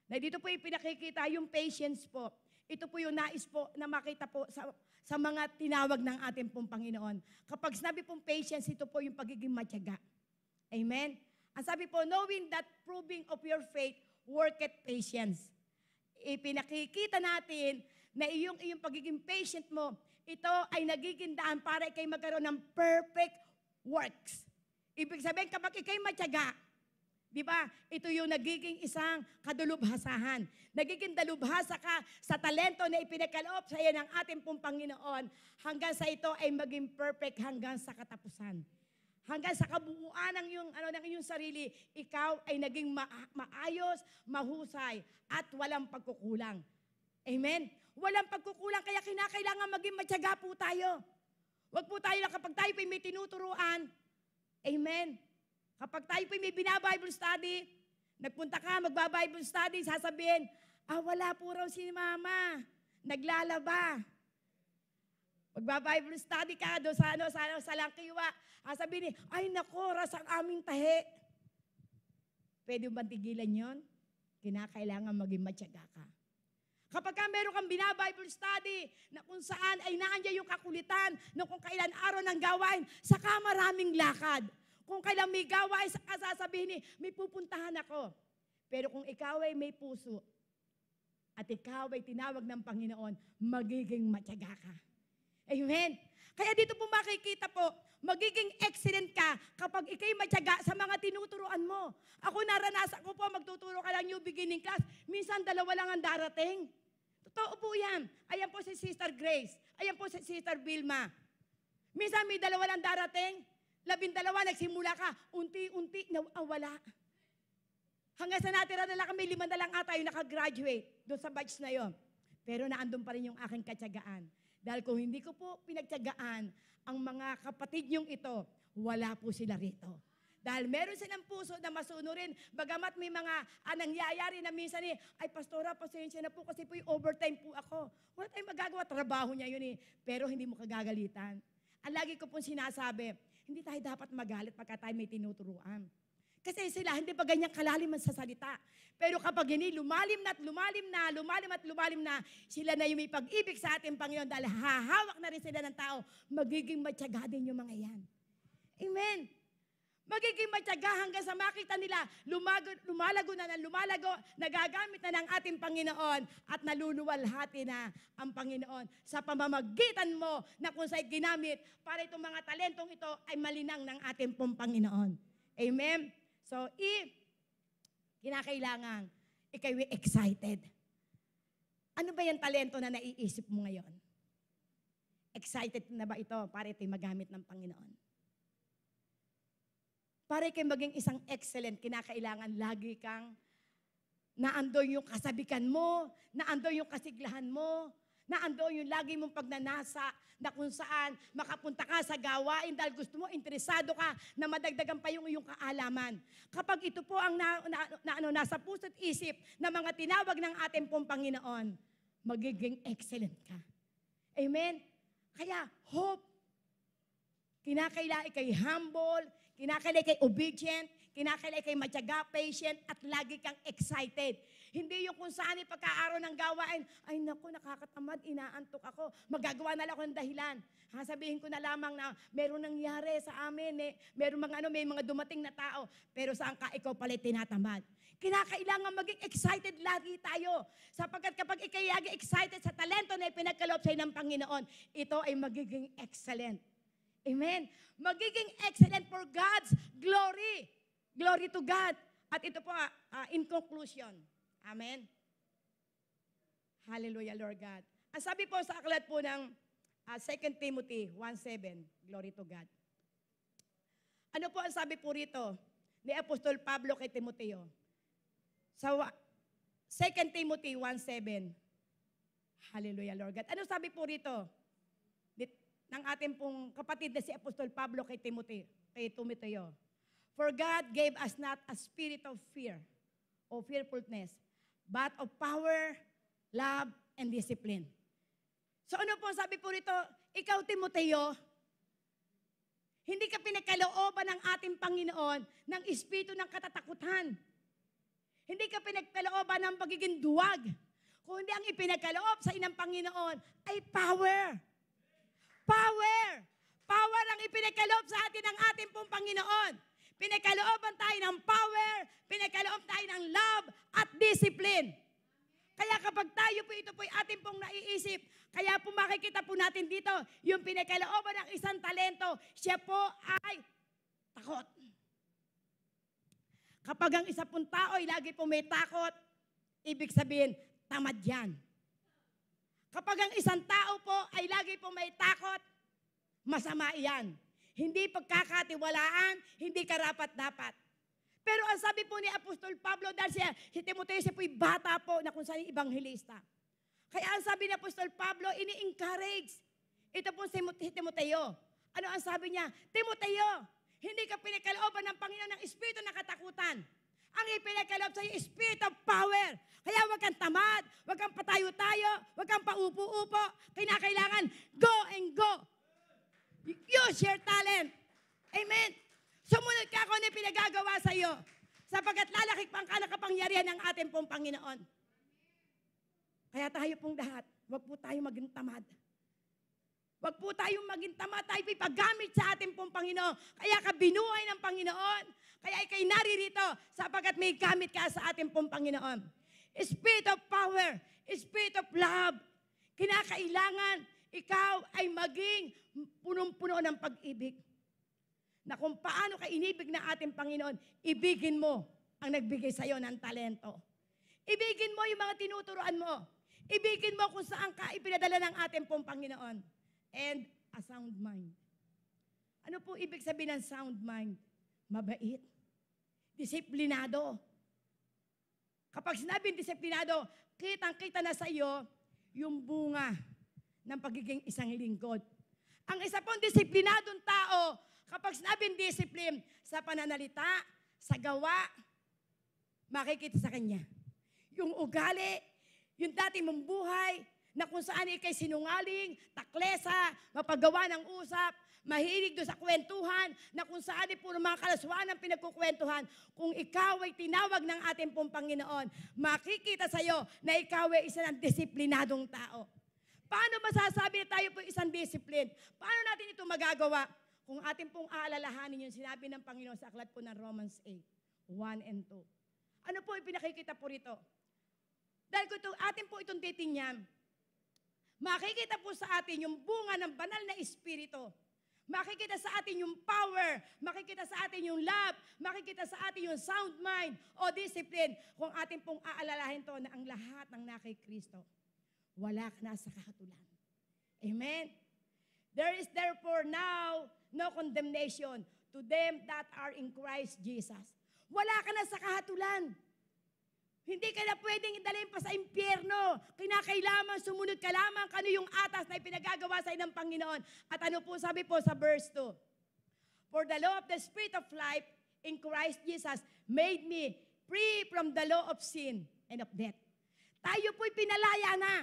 Na dito po yung pinakikita, yung patience po. Ito po yung nais po na makita po sa mga tinawag ng ating pong Panginoon. Kapag sinabi pong patience, ito po yung pagiging matyaga. Amen? Ang sabi po, knowing that proving of your faith worketh patience. Ipinakikita natin na iyong pagiging patient mo, ito ay nagiging daan para ikay magkaroon ng perfect works. Ibig sabihin, kapag ikay matyaga, di ba? Ito yung nagiging isang kadulubhasahan. Nagiging dalubhasa ka sa talento na ipinagkaloob sa iyo ng ating pong Panginoon hanggang sa ito ay maging perfect hanggang sa katapusan. Hanggang sa kabuuan ng iyong sarili, ikaw ay naging maayos, mahusay, at walang pagkukulang. Amen? Walang pagkukulang, kaya kinakailangan maging matyaga po tayo. Huwag po tayo na kapag tayo may tinuturuan, amen? Kapag tayo po may bina-Bible study, nagpunta ka, magba-Bible study, sasabihin, wala po raw si mama, naglalaba. Magba-Bible study ka doon sa Langkiwa, sasabihin, ay nako, ras ang aming tahi. Pwede ba tigilan yon? Kinakailangan maging matyaga ka. Kapag meron kang bina-Bible study na kung saan ay naandyan yung kakulitan na kung kailan araw ng gawain, saka maraming lakad. Kung kailan may gawain, saka sasabihin may pupuntahan ako. Pero kung ikaw ay may puso at ikaw ay tinawag ng Panginoon, magiging matyaga ka. Amen? Kaya dito po makikita po, magiging excellent ka kapag ikay matyaga sa mga tinuturuan mo. Ako naranasan ko po, magtuturo ka ng new beginning class, minsan 2 lang ang darating. Totoo po yan. Ayan po si Sister Grace. Ayan po si Sister Vilma. Minsan may 2 lang darating, 12 nagsimula ka, unti-unti nawala. Hanggang sa natira na lang kami, 5 na lang ata yung nakagraduate doon sa batch na yon. Pero naandun pa rin yung aking katyagaan. Dahil kung hindi ko po pinagtyagaan ang mga kapatid niyong ito, wala po sila rito. Dahil meron silang puso na masunurin, bagamat may mga nangyayari na minsan ay pastora, pasensya na po kasi po yung overtime po ako. Wala tayong magagawa, trabaho niya yun pero hindi mo kagagalitan. Ang lagi ko pong sinasabi, hindi tayo dapat magalit pagka tayo may tinuturuan. Kasi sila, hindi pa ganyan kalalim sa salita. Pero kapag lumalim na, sila na yung may pag-ibig sa ating Panginoon dahil hahawak na rin sila ng tao, magiging matyaga din yung mga yan. Amen. Magiging matyaga hanggang sa makita nila, lumalago, nagagamit na ng ating Panginoon at naluluwalhati na ang Panginoon sa pamamagitan mo na kung sa'y ginamit para itong mga talentong ito ay malinang ng ating pong Panginoon. Amen? So, kinakailangan, ikaw excited. Ano ba yung talento na naiisip mo ngayon? Excited na ba ito para ito'y magamit ng Panginoon? Para ikaw maging isang excellent, kinakailangan lagi kang naandoy yung kasabikan mo, naandoy yung kasiglahan mo, naandoy yung lagi mong pagnanasa na kung saan makapunta ka sa gawain dahil gusto mo, interesado ka na madagdagan pa yung iyong kaalaman. Kapag ito po ang nasa puso't isip na mga tinawag ng ating pong Panginoon, magiging excellent ka. Amen? Kaya, hope. Kinakailangan ikay humble, kinakailangan ikay obedient, kinakailangan ikay matyaga, patient, at lagi kang excited. Hindi yung kung saan pagkaaraw ng gawain, ay naku, nakakatamad, inaantok ako, magagawa na lang ako ng dahilan. Sabihin ko na lamang na meron nangyari sa amin, meron may mga dumating na tao, pero saan ka ikaw pala tinatamad. Kinakailangan maging excited lagi tayo. Sapagkat kapag ikay lagi excited sa talento na ipinagkaloob sa'yo ng Panginoon, ito ay magiging excellent. Amen. Magiging excellent for God's glory. Glory to God. At ito po, in conclusion. Amen. Hallelujah, Lord God. Ang sabi po sa aklat po ng 2 Timothy 1:7, glory to God. Ano po ang sabi po rito ni Apostol Pablo kay Timoteo? Sa 2 Timothy 1:7, hallelujah, Lord God. Ano sabi po rito ng ating pong kapatid na si Apostol Pablo kay Timoteo? For God gave us not a spirit of fear or fearfulness, but of power, love, and discipline. So ano po sabi po rito? Ikaw, Timoteo, hindi ka pinagkalooban ng ating Panginoon ng espiritu ng katatakutan. Hindi ka pinagkalooban ng pagiging duwag. Kundi ang ipinagkaloob sa inang Panginoon ay power. Power! Power ang ipinagkaloob sa atin ng ating pong Panginoon. Pinagkalooban tayo ng power, pinagkaloob tayo ng love at discipline. Kaya kapag tayo po, ito po ating pong naiisip, kaya po makikita po natin dito, yung pinagkalooban ng isang talento, siya po ay takot. Kapag ang isa pong tao ay lagi po may takot, ibig sabihin, tamad yan. Kapag ang isang tao po ay lagi po may takot, masama iyan. Hindi pagkakatiwalaan, hindi karapat-dapat. Pero ang sabi po ni Apostol Pablo, dahil si Timoteo, siya po'y bata po na kung saan yung ebanghelista. Kaya ang sabi ni Apostol Pablo, ini-encourage. Ito po si Timoteo. Ano ang sabi niya? Timoteo, hindi ka pinagkalooban ng Panginoon ng espiritu ng katakutan. Ang ipinagkaloob sa iyo, spirit of power. Kaya huwag kang tamad, huwag kang patayo-tayo, huwag kang paupo-upo. Kinakailangan, go and go. Use your talent. Amen. Sumunod ka kung ano pinagagawa sa iyo. Sapagkat lalaki pang kapangyarihan ng ating pong Panginoon. Kaya tayo pong lahat, huwag po tayong maging tamad. Huwag po tayong maging tamad. Tayo po'y paggamit sa ating pong Panginoon. Kaya ka binuhay ng Panginoon. Kaya ikay naririto sapagkat may gamit ka sa ating pong Panginoon. Spirit of power, spirit of love. Kinakailangan ikaw ay maging punong-puno ng pag-ibig. Na kung paano ka inibig ng ating Panginoon, ibigin mo ang nagbigay sa iyo ng talento. Ibigin mo yung mga tinuturuan mo. Ibigin mo kung saan ka ipinadala ng ating pong Panginoon. And a sound mind. Ano po ibig sabihin ng sound mind? Mabait. Disiplinado. Kapag sinabing disiplinado, kitang-kita na sa iyo yung bunga ng pagiging isang lingkod. Ang isa pong disiplinadong tao, kapag sinabing discipline, sa pananalita, sa gawa, makikita sa kanya. Yung ugali, yung dati mong buhay, na kung saan ikay sinungaling, taklesa, mapagawa ng usap, mahilig doon sa kwentuhan, na kung saan puro mga kalaswaan ang pinagkukwentuhan, kung ikaw ay tinawag ng ating pong Panginoon, makikita sa iyo na ikaw ay isa ng disiplinadong tao. Paano masasabi na tayo po isang discipline? Paano natin ito magagawa? Kung ating pong aalalahanin yung sinabi ng Panginoon sa aklat po ng Romans 8, 1 and 2. Ano po ipinakikita po rito? Dahil kung atin po itong titingnan, makikita po sa atin yung bunga ng banal na espiritu. Makikita sa atin yung power, makikita sa atin yung love, makikita sa atin yung sound mind o discipline kung atin pong aalalahin to na ang lahat ng nakay Kristo. Wala ka na sa kahatulan. Amen? There is therefore now no condemnation to them that are in Christ Jesus. Wala ka na sa kahatulan. Hindi ka na pwedeng idalhin pa sa impyerno. Kinakailangan sumunod ka lamang kano yung atas na ipinagagawa sa ng Panginoon. At ano po sabi po sa verse 2? For the law of the Spirit of life in Christ Jesus made me free from the law of sin and of death. Tayo po'y pinalaya na.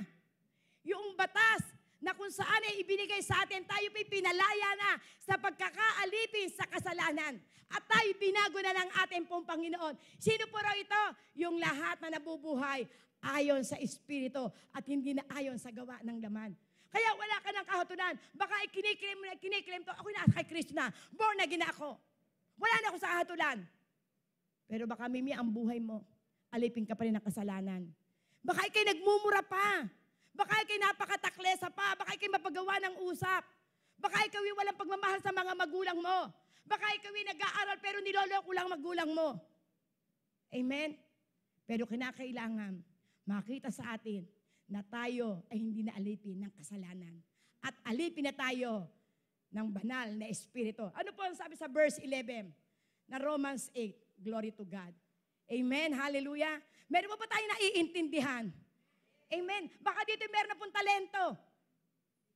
Yung batas na kung saan ay ibinigay sa atin, tayo po'y pinalaya na sa pagkakaalipin sa kasalanan. At tayo binago na ng ating pong Panginoon. Sino po raw ito? Yung lahat na nabubuhay ayon sa Espiritu at hindi na ayon sa gawa ng laman. Kaya wala ka ng kahatulan. Baka kiniklaim to, ako na kay Kristo na, born again na ako. Wala na ako sa kahatulan. Pero baka mimi ang buhay mo, alipin ka pa rin ng kasalanan. Baka ikay nagmumura pa. Baka ikay napakataklesa pa. Baka ikay mapagawa ng usap. Baka ikaw walang pagmamahal sa mga magulang mo. Baka ikaw nag-aaral pero niloloko lang magulang mo. Amen? Pero kinakailangan makita sa atin na tayo ay hindi na alipin ng kasalanan. At alipin na tayo ng banal na Espiritu. Ano po ang sabi sa verse 11 na Romans 8? Glory to God. Amen? Hallelujah. Meron mo pa tayo naiintindihan? Amen. Baka dito meron na pong talento.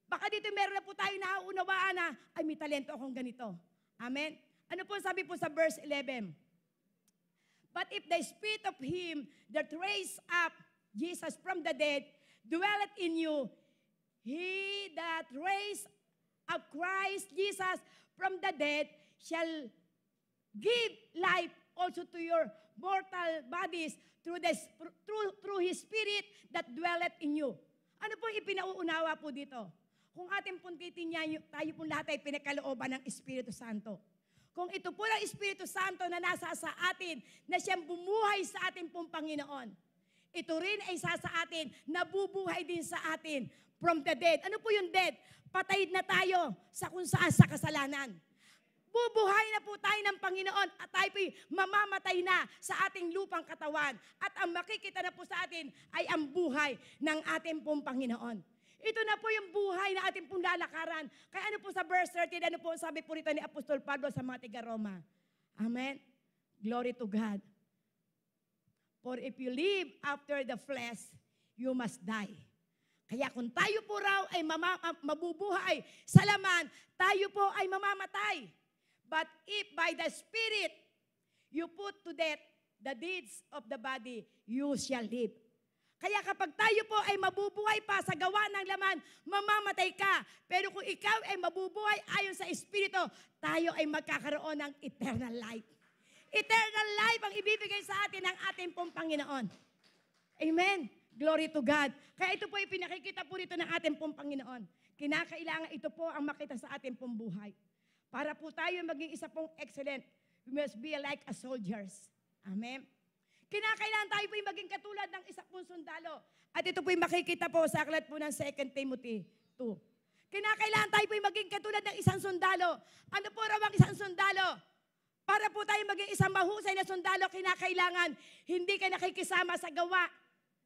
Baka dito meron na po tayo nauunawaan na, ay may talento akong ganito. Amen. Ano po sabi po sa verse 11? But if the Spirit of Him that raised up Jesus from the dead dwelleth in you, He that raised up Christ Jesus from the dead shall give life also to your mortal bodies through His Spirit that dwelleth in you. Ano po ipinauunawa po dito? Kung ating pong titingnan, tayo po lahat ay pinagkalooban ng Espiritu Santo. Kung ito po ang Espiritu Santo na nasa sa atin, na siyang bumuhay sa atin pong Panginoon, ito rin ay isa sa atin, nabubuhay din sa atin from the dead. Ano po yung dead? Patay na tayo sa kung saan sa kasalanan. Bubuhay na po tayo ng Panginoon at tayo po'y mamamatay na sa ating lupang katawan. At ang makikita na po sa atin ay ang buhay ng ating pong Panginoon. Ito na po yung buhay na ating pong lalakaran. Kaya ano po sa verse 13, ano po sabi po rito ni Apostol Pablo sa mga taga-Roma? Amen? Glory to God. For if you live after the flesh, you must die. Kaya kung tayo po raw ay mabubuhay sa laman, tayo po ay mamamatay. But if by the Spirit you put to death the deeds of the body, you shall live. Kaya kapag tayo po ay mabubuhay pa sa gawa ng laman, mamamatay ka. Pero kung ikaw ay mabubuhay ayon sa Espiritu, tayo ay magkakaroon ng eternal life. Eternal life ang ibibigay sa atin ng ating pong Panginoon. Amen. Glory to God. Kaya ito po ay pinakikita po rito ng ating pong Panginoon. Kinakailangan ito po ang makita sa ating pong buhay. Para po tayo maging isa pong excellent, we must be like a soldiers. Amen. Kinakailangan tayo po'y maging katulad ng isa pong sundalo. At ito po'y makikita po sa aklat po ng 2 Timothy 2. Kinakailangan tayo po'y maging katulad ng isang sundalo. Ano po raw ang isang sundalo? Para po tayo maging isang mahusay na sundalo, kinakailangan hindi ka nakikisama sa gawa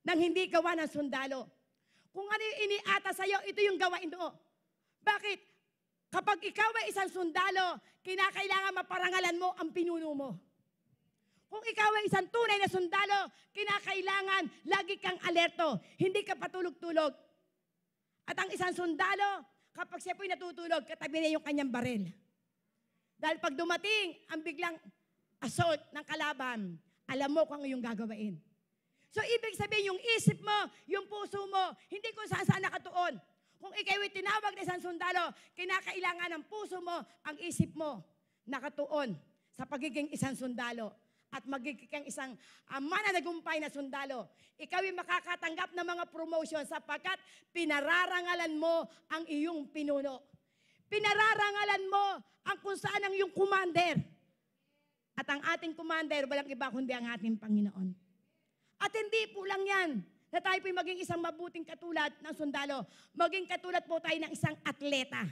ng hindi gawa ng sundalo. Kung ano yung iniata sa'yo, ito yung gawain mo. Bakit? Kapag ikaw ay isang sundalo, kinakailangan maparangalan mo ang pinuno mo. Kung ikaw ay isang tunay na sundalo, kinakailangan lagi kang alerto. Hindi ka patulog-tulog. At ang isang sundalo, kapag siya po'y natutulog, katabi niya yung kanyang baril. Dahil pag dumating ang biglang assault ng kalaban, alam mo kung ano yung gagawin. So, ibig sabihin, yung isip mo, yung puso mo, hindi kung saan nakatuon. Kung ikaw ay tinawag na isang sundalo, kinakailangan ng puso mo, ang isip mo, nakatuon sa pagiging isang sundalo. At magiging kang isang mananagumpay na sundalo. Ikaw ay makakatanggap ng mga promotion sapagkat pinararangalan mo ang iyong pinuno. Pinararangalan mo ang kung saan ang iyong commander. At ang ating commander, walang iba kundi ang ating Panginoon. At hindi po lang yan, na tayo po'y maging isang mabuting katulad ng sundalo. Maging katulad po tayo ng isang atleta.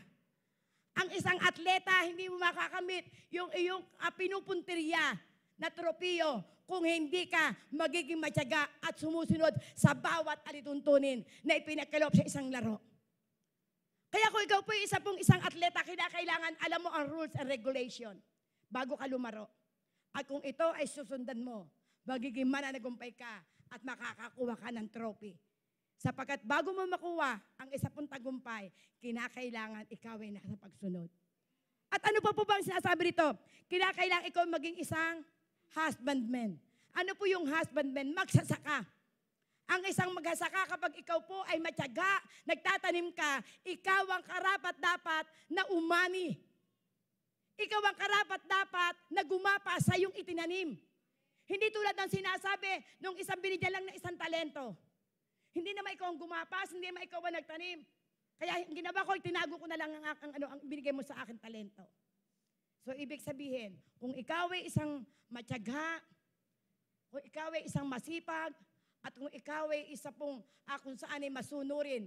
Ang isang atleta, hindi mo makakamit yung iyong pinupunteriya na tropiyo kung hindi ka magiging matyaga at sumusunod sa bawat alituntunin na ipinagkaloob sa isang laro. Kaya kung ikaw po'y isang atleta, kinakailangan alam mo ang rules and regulation bago ka lumaro. At kung ito ay susundan mo, magiging mananagumpay ka at makakakuha ka ng trophy. Sapagkat bago mo makuha ang isa pong tagumpay, kinakailangan ikaw ay nasa pagsunod. At ano pa po bang sinasabi rito? Kinakailangan ikaw maging isang husbandman. Ano po yung husbandman? Magsasaka. Ang isang magsasaka kapag ikaw po ay matyaga, nagtatanim ka, ikaw ang karapat-dapat na umani. Ikaw ang karapat-dapat na gumapa sa iyong itinanim. Hindi tulad ng sinasabi nung isang binigyan lang na isang talento. Hindi naman ikaw ang gumapas, hindi naman ikaw ang nagtanim. Kaya ang ginawa ko, tinago ko na lang ang binigay mo sa akin talento. So, ibig sabihin, kung ikaw ay isang matyaga, kung ikaw ay isang masipag, at kung ikaw ay isa pong kung saan ay masunurin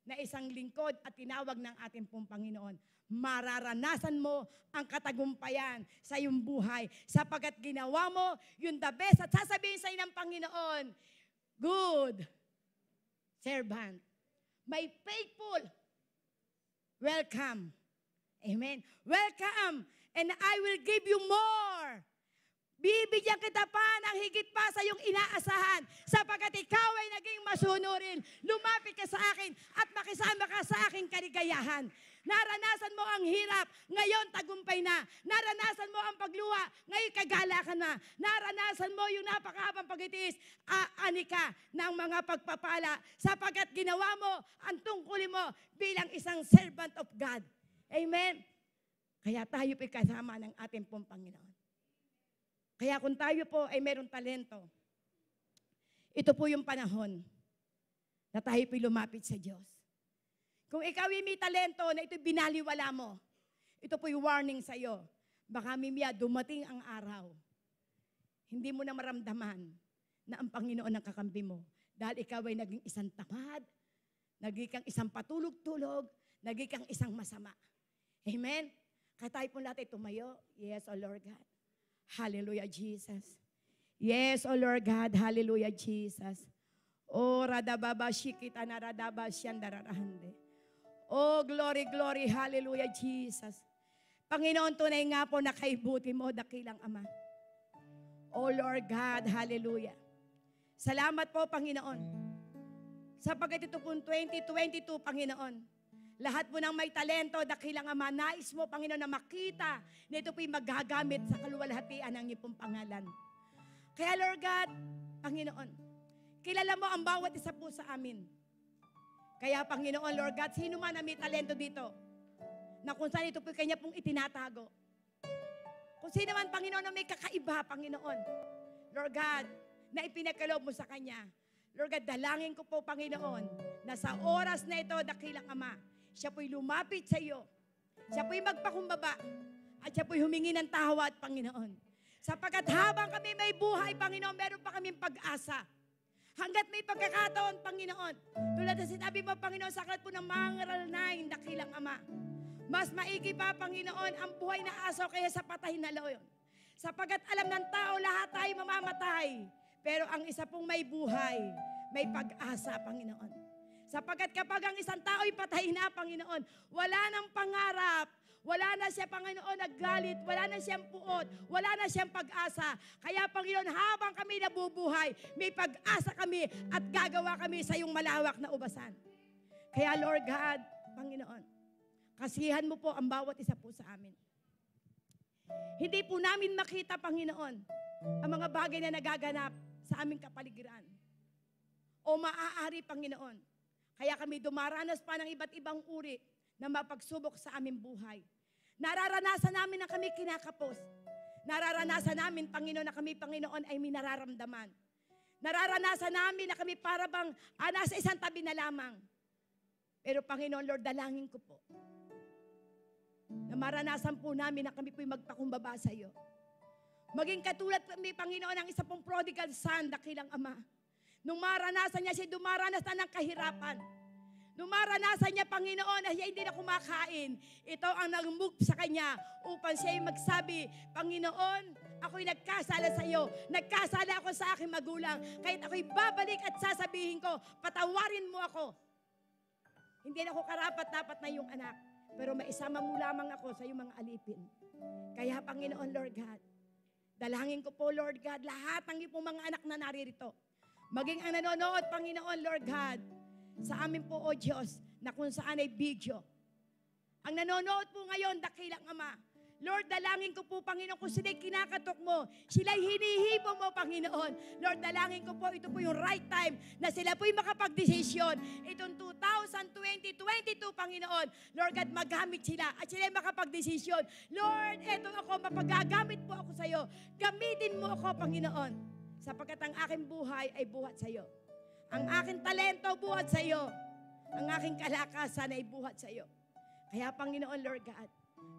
na isang lingkod at tinawag ng ating pong Panginoon, mararanasan mo ang katagumpayan sa iyong buhay sapagkat ginawa mo yung the best at sasabihin sa iyo ng Panginoon, good servant, my faithful, welcome. Amen. Welcome and I will give you more. Bibigyan kita pa ng higit pa sa iyong inaasahan sapagkat ikaw ay naging masunurin. Lumapit ka sa akin at makisama ka sa aking kaligayahan. Naranasan mo ang hirap, ngayon tagumpay na. Naranasan mo ang pagluha, ngayon kagalakan na. Naranasan mo yung napakahabang pagtitiis, aani ka ng mga pagpapala sapagkat ginawa mo ang tungkulin mo bilang isang servant of God. Amen? Kaya tayo po'y kasama ng ating pong Panginoon. Kaya kung tayo po ay meron talento, ito po yung panahon na tayo po'y lumapit sa Diyos. Kung ikaw ay may talento na ito'y binaliwala mo, ito po'y warning sa iyo. Baka mimaya dumating ang araw, hindi mo na maramdaman na ang Panginoon ang kakampi mo. Dahil ikaw ay naging isang tamad, naging kang isang patulog-tulog, naging kang isang masama. Amen? Kaya tayo po natin tumayo. Yes, O Lord God. Hallelujah, Jesus. Yes, O Lord God. Hallelujah, Jesus. O radababa shikita na radaba siyandararahande. Oh, glory, glory. Hallelujah, Jesus. Panginoon, tunay nga po na kaibuti mo, dakilang Ama. Oh, Lord God. Hallelujah. Salamat po, Panginoon. Sapagkat ito pong 2022, Panginoon. Lahat po ng may talento, dakilang Ama, nais mo, Panginoon, na makita na ito po'y magagamit sa kaluwalhatian ng iyong pong pangalan. Kaya, Lord God, Panginoon, kilala mo ang bawat isa po sa amin. Kaya, Panginoon, Lord God, sino man na may talento dito, na kung saan ito po kanya pong itinatago. Kung sino man, Panginoon, na may kakaiba, Panginoon, Lord God, na ipinagkaloob mo sa kanya. Lord God, dalangin ko po, Panginoon, na sa oras na ito, dakilang Ama, siya po'y lumapit sa iyo. Siya po'y magpakumbaba. At siya po'y humingi ng tawad, Panginoon. Sapagkat habang kami may buhay, Panginoon, meron pa kaming pag-asa. Hanggat may pagkakataon, Panginoon. Tulad na sinabi mo, Panginoon, sa aklat po ng Mangaral 9, dakilang Ama. Mas maigi pa, Panginoon, ang buhay na aso kaya sa patay na leon. Sapagkat alam ng tao, lahat tayo mamamatay. Pero ang isa pong may buhay, may pag-asa, Panginoon. Sapagkat kapag ang isang tao'y patay na, Panginoon, wala nang pangarap, wala na siya, Panginoon, naggalit, wala na siyang puot, wala na siyang pag-asa. Kaya, Panginoon, habang kami nabubuhay, may pag-asa kami at gagawa kami sa iyong malawak na ubasan. Kaya, Lord God, Panginoon, kasihan mo po ang bawat isa po sa amin. Hindi po namin makita, Panginoon, ang mga bagay na nagaganap sa aming kapaligiran. O maaari, Panginoon, kaya kami dumaranas pa ng iba't ibang uri na mapagsubok sa aming buhay. Nararanasan namin na kami kinakapos. Nararanasan namin, Panginoon, na kami, Panginoon, ay minararamdaman. Nararanasan namin na kami para bang nasa isang tabi na lamang. Pero, Panginoon, Lord, dalangin ko po na maranasan po namin na kami po'y magpakumbaba sa iyo. Maging katulad kami, Panginoon, ang isa pong prodigal son, dakilang Ama. Nung maranasan niya siya, dumaranas na ng kahirapan. Nung maranasan niya, Panginoon, na siya hindi na kumakain, ito ang nag-move sa kanya upang siya ay magsabi, Panginoon, ako'y nagkasala sa iyo. Nagkasala ako sa aking magulang. Kahit ako'y babalik at sasabihin ko, patawarin mo ako. Hindi na ako karapat-dapat na iyong anak. Pero maisama mo lamang ako sa iyong mga alipin. Kaya, Panginoon, Lord God, dalangin ko po, Lord God, lahat ng iyong mga anak na naririto. Maging ang nanonood, Panginoon, Lord God, sa amin po, O Diyos, na kung saan ay video. Ang nanonood po ngayon, dakilang Ama, Lord, dalangin ko po, Panginoon, kung sila'y kinakatok mo, sila'y hinihipo mo, Panginoon. Lord, dalangin ko po, ito po yung right time na sila po'y makapag-desisyon. Itong 2020-2022, Panginoon, Lord God, magamit sila at sila'y makapag-desisyon. Lord, eto ako, mapagagamit po ako sa iyo. Gamitin mo ako, Panginoon, sapagkat ang aking buhay ay buhat sa iyo. Ang aking talento, buhat sa iyo. Ang aking kalakasan ay buhat sa iyo. Kaya, Panginoon, Lord God,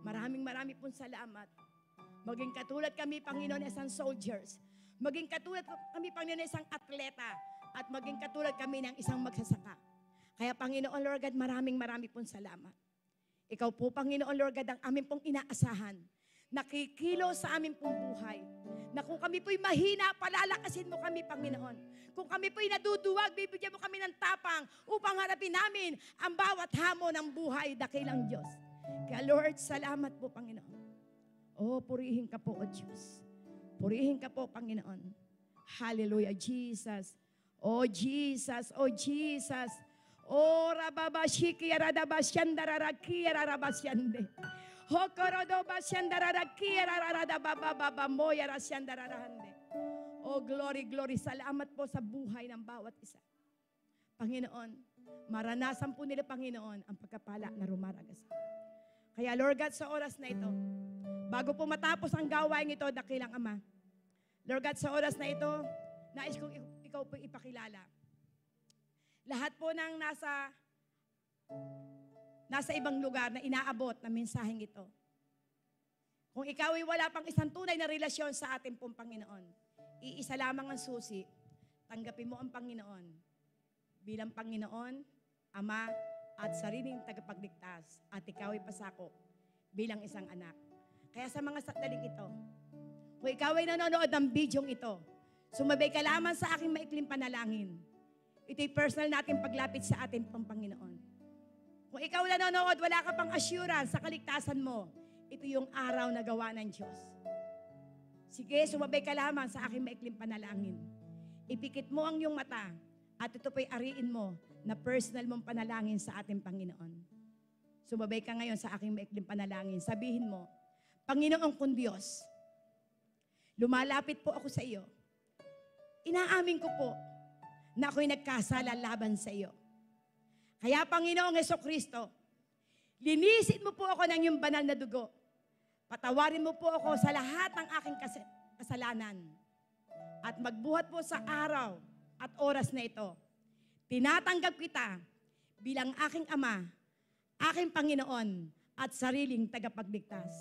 maraming pong salamat. Maging katulad kami, Panginoon, isang soldiers. Maging katulad kami, Panginoon, isang atleta. At maging katulad kami ng isang magsasaka. Kaya, Panginoon, Lord God, maraming pong salamat. Ikaw po, Panginoon, Lord God, ang aming pong inaasahan. Nakikilo sa aming pong buhay. Na kung kami po'y mahina, palalakasin mo kami, Panginoon. Kung kami po'y naduduwag, bibigyan mo kami ng tapang upang harapin namin ang bawat hamon ng buhay, dakilang Diyos. Kaya Lord, salamat po, Panginoon. Oh, purihin ka po, O Diyos. Purihin ka po, Panginoon. Hallelujah, Jesus. Oh, Jesus. Oh, Jesus. Oh, rababashiki, radabasyandararaki, rarabasyande. Oh, glory, glory. Salamat po sa buhay ng bawat isa. Panginoon, maranasan po nila, Panginoon, ang pagkapala na rumaragas. Kaya, Lord God, sa oras na ito, bago po matapos ang gawain ito, dakilang Ama, Lord God, sa oras na ito, nais kong ikaw po ipakilala. Lahat po ng nasa ibang lugar na inaabot na mensaheng ito. Kung ikaw ay wala pang isang tunay na relasyon sa ating pong Panginoon, iisa lamang ang susi, tanggapin mo ang Panginoon bilang Panginoon, Ama, at sariling tagapagligtas, at ikaw ay pasakop bilang isang anak. Kaya sa mga sandaling ito, kung ikaw ay nanonood ng bidyong ito, sumabay ka lamang sa aking maikling panalangin. Ito'y personal natin paglapit sa ating pong Panginoon. Kung ikaw nanonood, wala ka pang assurance sa kaligtasan mo, ito yung araw na gawa ng Diyos. Sige, sumabay ka lamang sa aking maikling panalangin. Ipikit mo ang iyong mata at ito po'y ariin mo na personal mong panalangin sa ating Panginoon. Sumabay ka ngayon sa aking maikling panalangin. Sabihin mo, Panginoon kong Diyos, lumalapit po ako sa iyo. Inaamin ko po na ako'y nagkasala laban sa iyo. Kaya Panginoong Hesukristo, linisin mo po ako ng iyong banal na dugo. Patawarin mo po ako sa lahat ng aking kasalanan. At magbuhat po sa araw at oras na ito. Tinatanggap kita bilang aking Ama, aking Panginoon, at sariling tagapagligtas.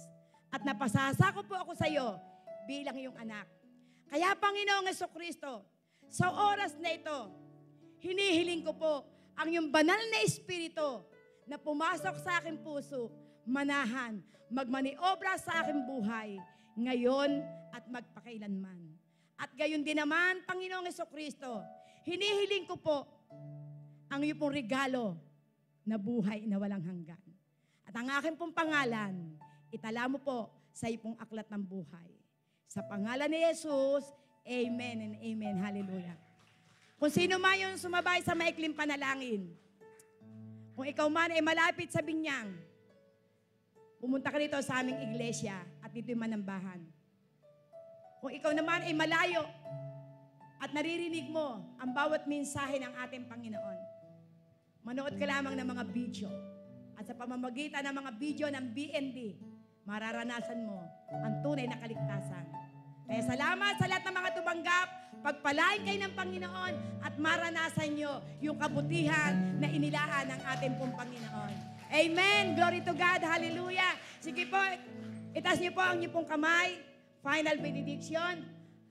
At napasasako po ako sa iyo bilang iyong anak. Kaya Panginoong Hesukristo, sa oras na ito, hinihiling ko po ang iyong banal na Espiritu na pumasok sa aking puso, manahan, magmaniobra sa aking buhay, ngayon at magpakailanman. At gayon din naman, Panginoong Hesukristo, hinihiling ko po ang iyong pong regalo na buhay na walang hanggan. At ang aking pong pangalan, itala mo po sa iyong pong aklat ng buhay. Sa pangalan ni Jesus, amen and amen. Hallelujah. Kung sino man yung sumabay sa maikling panalangin, kung ikaw man ay malapit sa binyang, pumunta ka dito sa aming iglesia at dito'y manambahan. Kung ikaw naman ay malayo at naririnig mo ang bawat mensahe ng ating Panginoon, manood ka lamang ng mga video. At sa pamamagitan ng mga video ng BND, mararanasan mo ang tunay na kaligtasan. Kaya salamat sa lahat ng mga tumanggap, pagpalain kayo ng Panginoon at maranasan nyo yung kabutihan na inilaan ng ating pong Panginoon. Amen! Glory to God! Hallelujah! Sige po, itaas niyo po ang inyong pong kamay. Final benediction.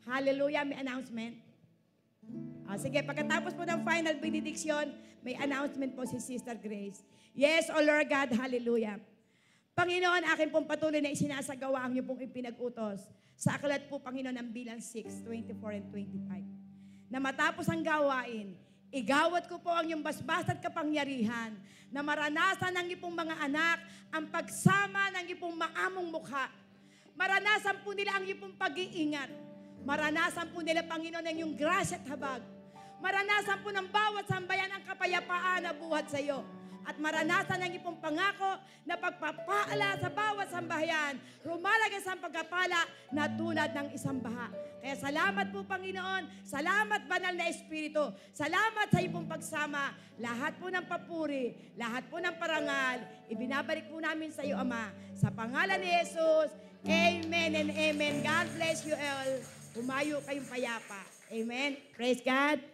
Hallelujah! May announcement. Sige, pagkatapos po ng final benediction, may announcement po si Sister Grace. Yes, O Lord God, hallelujah. Panginoon, akin pong patuloy na isinasagawa ang iyong pong ipinag-utos sa aklat po, Panginoon, ng bilang 6, 24 and 25. Na matapos ang gawain, igawat ko po ang iyong basbas at kapangyarihan na maranasan ng iyong mga anak ang pagsama ng iyong maamong mukha. Maranasan po nila ang iyong pag-iingat. Maranasan po nila, Panginoon, ang iyong grasya at habag. Maranasan po ng bawat sambayan ang kapayapaan na buhat sa iyo. At maranasan ang iyong pangako na pagpapaala sa bawat sambahayan, rumalagas ang pagkapala na tulad ng isang baha. Kaya salamat po, Panginoon. Salamat, Banal na Espiritu. Salamat sa iyong pagsama. Lahat po ng papuri, lahat po ng parangal, ibinabalik po namin sa iyo, Ama. Sa pangalan ni Jesus, amen and amen. God bless you all. Humayo kayong payapa. Amen. Praise God.